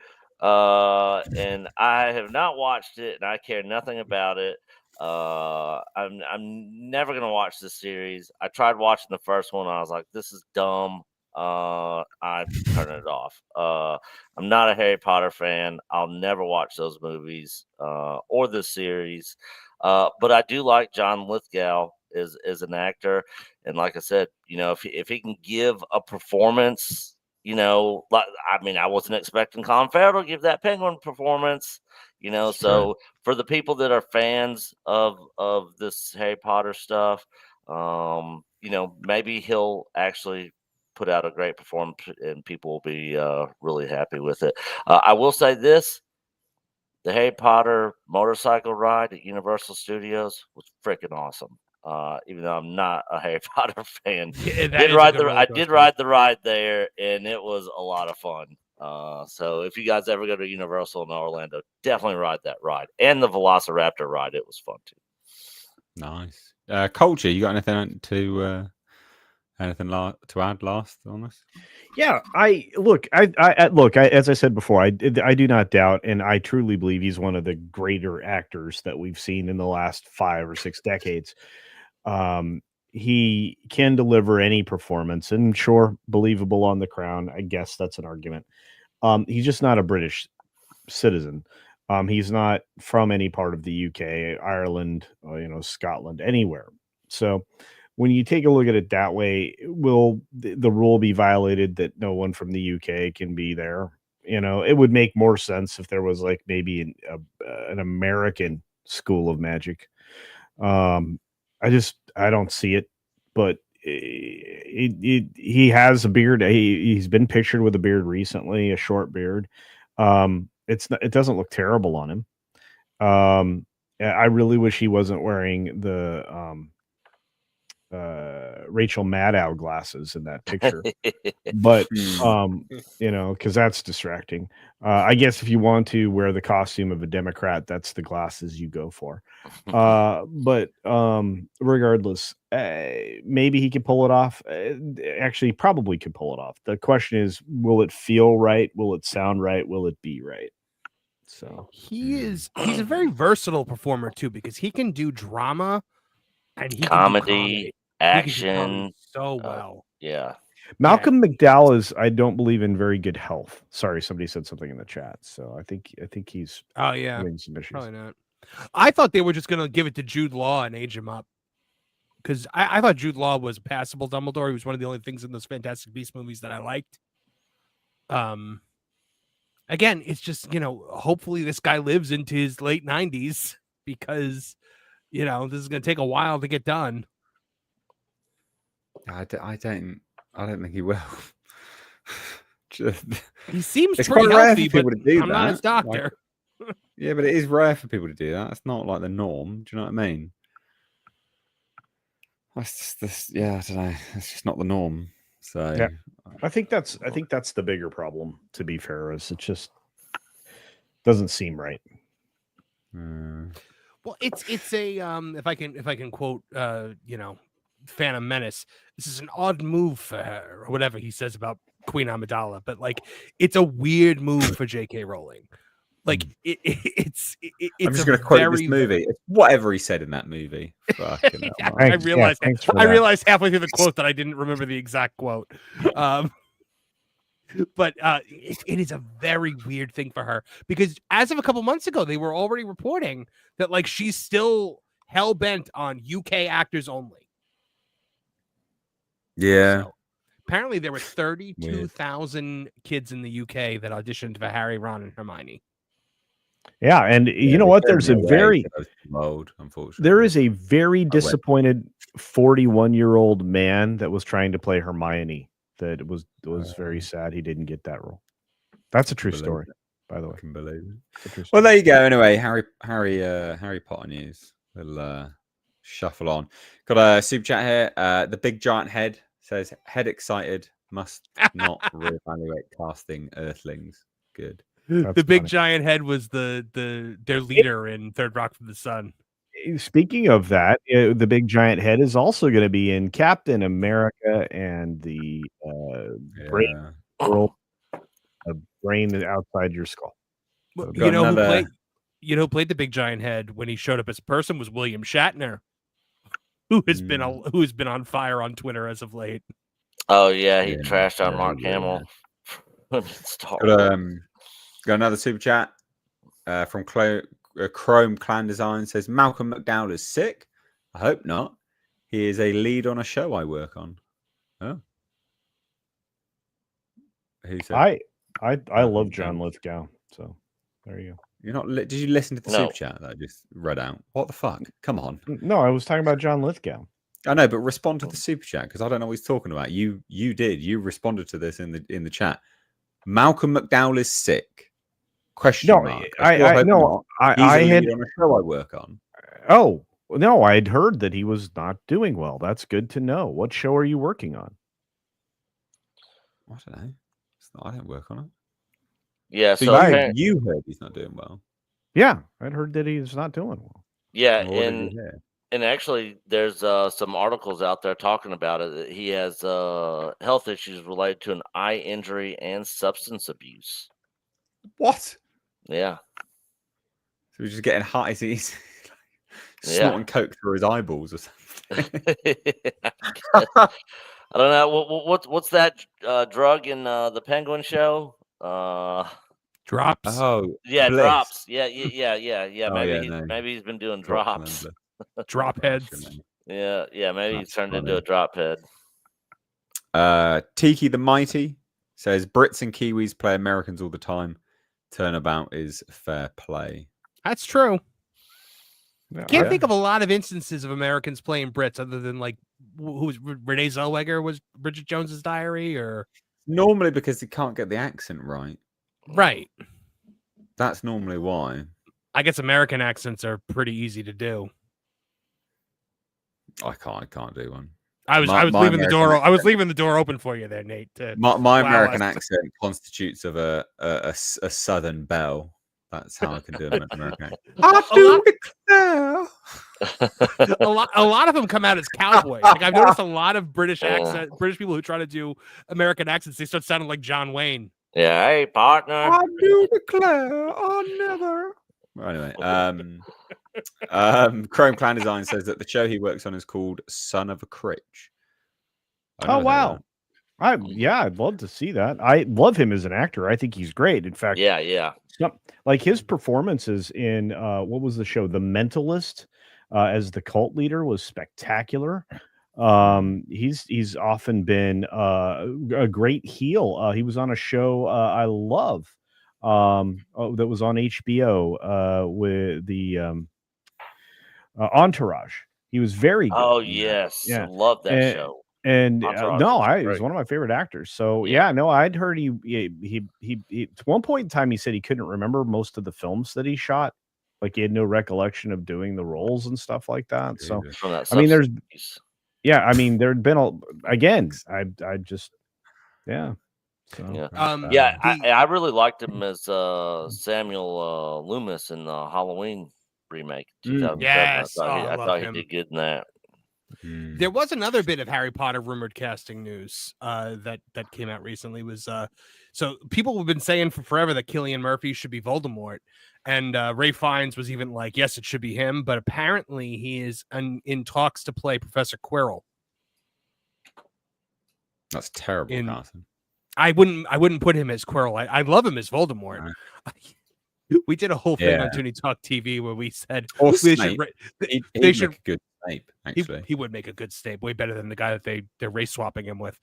And I have not watched it, and I care nothing about it. I'm never gonna watch this series. I tried watching the first one, and I was like, "This is dumb." I turned it off. I'm not a Harry Potter fan. I'll never watch those movies or this series. But I do like John Lithgow as an actor. And like I said, if he can give a performance, like, I mean, I wasn't expecting Colin Farrell to give that Penguin performance, Sure. So for the people that are fans of this Harry Potter stuff, maybe he'll actually put out a great performance and people will be really happy with it. I will say this: the Harry Potter motorcycle ride at Universal Studios was freaking awesome. Even though I'm not a Harry Potter fan, Yeah, that I is a good roller did coaster. ride the ride there, and it was a lot of fun. So if you guys ever go to Universal in Orlando, definitely ride that ride and the Velociraptor ride. It was fun too. Nice. Culture, you got anything to add last on this? Yeah, look, as I said before, I do not doubt, and I truly believe he's one of the greater actors that we've seen in the last 5 or 6 decades. He can deliver any performance, and sure, believable on The Crown. I guess that's an argument. He's just not a British citizen. He's not from any part of the UK, Ireland, Scotland, anywhere. So when you take a look at it that way, will the rule be violated that no one from the UK can be there? It would make more sense if there was like maybe an American school of magic. I don't see it, but he has a beard. He's been pictured with a beard recently, a short beard. It doesn't look terrible on him. I really wish he wasn't wearing the Rachel Maddow glasses in that picture, but because that's distracting. I guess if you want to wear the costume of a Democrat, that's the glasses you go for. But regardless, maybe he could pull it off. Actually, probably could pull it off. The question is, will it feel right? Will it sound right? Will it be right? So he's a very versatile performer too, because he can do drama and he comedy, can do comedy. action, he can do comedy so well. Yeah. Malcolm McDowell is, I don't believe, in very good health. Sorry, somebody said something in the chat. So I think he's having some issues. Probably not. I thought they were just gonna give it to Jude Law and age him up, because I thought Jude Law was passable Dumbledore. He was one of the only things in those Fantastic Beasts movies that I liked. Again, it's just, hopefully this guy lives into his late 90s, because this is gonna take a while to get done. I don't think he will. He seems it's pretty quite rare healthy, for people but to do I'm that. not his doctor. Yeah, but it is rare for people to do that. It's not like the norm. Do you know what I mean? That's just this. Yeah, I don't know. It's just not the norm. So yeah. I think that's the bigger problem. To be fair, is it just doesn't seem right. Well, it's a if I can quote Phantom Menace, this is an odd move for her, or whatever he says about Queen Amidala, but like it's a weird move for J.K. Rowling. Like it's I'm just going to quote this movie. It's whatever he said in that movie. Fucking hell, I realized I realized halfway through the quote that I didn't remember the exact quote. But it is a very weird thing for her, because as of a couple months ago, they were already reporting that like she's still hell bent on UK actors only. Yeah. So, apparently, there were 32,000 kids in the UK that auditioned for Harry, Ron, and Hermione. Yeah, and you know what? There's a very old, unfortunately. There is a very disappointed 41-year-old man that was trying to play Hermione. That was very sad he didn't get that role. That's a true story, by the way. I can believe it. Well, there you go. Anyway, Harry Potter news. We'll shuffle on. Got a super chat here. The Big Giant Head says, "Head excited, must not reevaluate casting Earthlings." Good. That's the Big funny. Giant Head was their leader in Third Rock from the Sun. Speaking of that, the Big Giant Head is also going to be in Captain America and the brain world, a brain outside your skull. So who played the Big Giant Head when he showed up as a person was William Shatner, who has been on fire on Twitter as of late. Oh yeah, he trashed on Mark Hamill. Got another super chat from Chrome Clan Design says, Malcolm McDowell is sick. I hope not. He is a lead on a show I work on. Oh. Who said? I love John Lithgow. So there you go. You're not. Did you listen to the No. super chat that I just read out? What the fuck? Come on. No, I was talking about John Lithgow. I know, but respond to the super chat because I don't know what he's talking about. You did. You responded to this in the chat. Malcolm McDowell is sick. Question No, mark. I hope no, not. He's I a had. lead on a show I work on. Oh no, I'd heard that he was not doing well. That's good to know. What show are you working on? I don't know. I don't work on it. Yeah, So so you heard he's not doing well. Yeah, I'd heard that he's not doing well. yeah, What did you hear? and actually, there's some articles out there talking about it. That he has health issues related to an eye injury and substance abuse. So Yeah, he's just getting hot. He's Yeah. snorting coke through his eyeballs or something. I don't know what's that drug in the Penguin show? Drops. Oh, Yeah, bliss. drops. Yeah. Oh, Maybe he's been doing Drops and then drops. bliss. Drop Gotcha, heads. man. Yeah. Maybe he's That's turned into funny. a drop head. Tiki the Mighty says Brits and Kiwis play Americans all the time. Turnabout is fair play. That's true. Yeah, Can't I- think of a lot of instances of Americans playing Brits other than like who was Renee Zellweger was Bridget Jones's Diary or Normally because they can't get the accent right. right. That's normally why. I guess American accents are pretty easy to do. I can't do one. I was My leaving the door. American I was leaving the door open for you there, Nate. My Wow, American that's- accent constitutes of a southern belle. That's how I can do an American accent. a lot of them come out as cowboys. Like I've noticed a lot of British people who try to do American accents. They start sounding like John Wayne. Yeah, hey partner. I do declare I never. Anyway, Chrome Clan Design says that the show he works on is called Son of a Critch. Oh wow. I'd love to see that. I love him as an actor. I think he's great. In fact, Yeah. like his performances in what was the show? The Mentalist, as the cult leader was spectacular. He's often been a great heel. He was on a show I love that was on HBO with the Entourage. He was very good. Oh in that. yes, Yeah. I love that show. And Entourage no, was he's great. one of my favorite actors. So Yeah. no, I'd heard he at one point in time he said he couldn't remember most of the films that he shot. Like he had no recollection of doing the roles and stuff like that. So Jesus. From that I mean, there's substance abuse. there'd been I just Yeah. So Yeah, I really liked him as Samuel Loomis in the Halloween remake. 2007. Yes. I I thought love he him. did good in that. There was another bit of Harry Potter rumored casting news that came out recently. Was so people have been saying for forever that Cillian Murphy should be Voldemort, and Ray Fiennes was even like, yes, it should be him. But apparently, he is in talks to play Professor Quirrell. That's terrible, Carson. I wouldn't put him as Quirrell. I love him as Voldemort. We did a whole thing on Toonie Talk TV where we said Or they Snape. should They should make a good Snape. Actually, he would make a good Snape, way better than the guy that they're race swapping him with.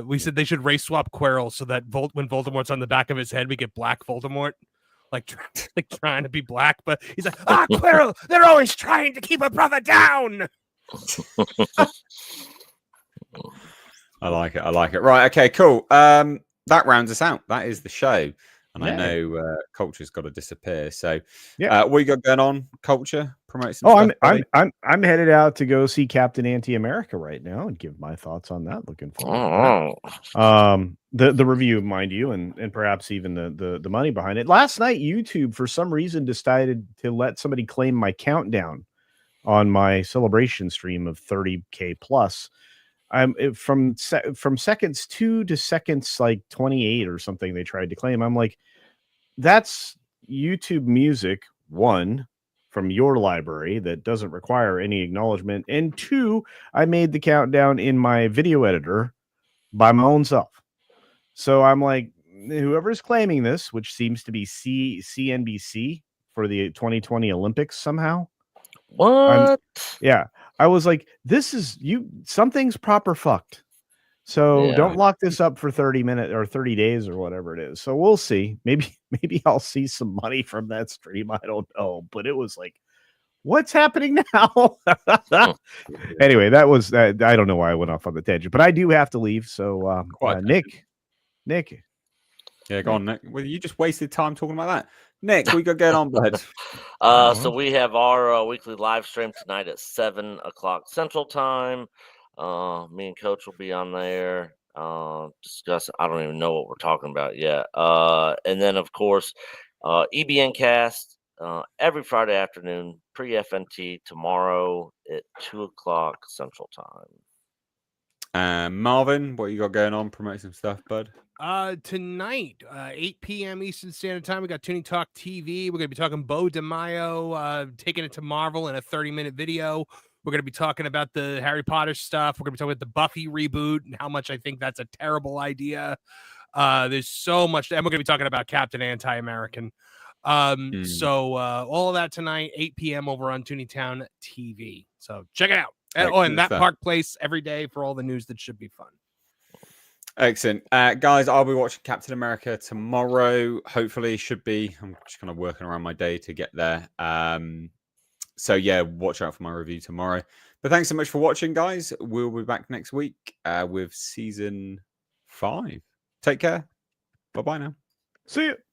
We said they should race swap Quirrell so that when Voldemort's on the back of his head, we get Black Voldemort, like trying to be black, but he's like, Quirrell, they're always trying to keep a brother down. I like it. Right, okay, cool. That rounds us out. That is the show. And I know Culture's got to disappear. So what you got going on, Culture? Promote some stuff, I'm headed out to go see Captain Anti-America right now and give my thoughts on that. Looking forward to that. The review, mind you, and perhaps even the money behind it. Last night, YouTube for some reason decided to let somebody claim my countdown on my celebration stream of 30K plus. I'm from seconds 2 to seconds like 28 or something. They tried to claim. I'm like, that's YouTube music, 1, from your library that doesn't require any acknowledgement, and 2, I made the countdown in my video editor by my own self. So I'm like, whoever's claiming this, which seems to be CNBC for the 2020 Olympics somehow. What? I was like, this is something's proper fucked. So don't lock this up for 30 minutes or 30 days or whatever it is. So we'll see. Maybe I'll see some money from that stream. I don't know. But it was like, what's happening now? Anyway, that was I don't know why I went off on the tangent, but I do have to leave. So Nick. Yeah, go on, Nick. Well, you just wasted time talking about that. Nick, we got going on, bud. So we have our weekly live stream tonight at 7:00 Central Time. Me and Coach will be on there. Discuss. I don't even know what we're talking about yet. And then of course, EBN Cast every Friday afternoon, pre-FNT tomorrow at 2:00 Central Time. Marvin, what you got going on? Promote some stuff, bud. Tonight, 8 p.m. Eastern Standard Time, we got Tuning Talk TV. We're going to be talking Bo DeMaio, taking it to Marvel in a 30-minute video. We're going to be talking about the Harry Potter stuff. We're going to be talking about the Buffy reboot and how much I think that's a terrible idea. There's so much, and we're going to be talking about Captain Anti-American. So all of that tonight, 8 p.m. over on Tuning Town TV. So check it out. And that Park Place every day for all the news that should be fun. Excellent. Guys, I'll be watching Captain America tomorrow. Hopefully, should be. I'm just kind of working around my day to get there. So, yeah, watch out for my review tomorrow. But thanks so much for watching, guys. We'll be back next week with season 5. Take care. Bye-bye now. See you.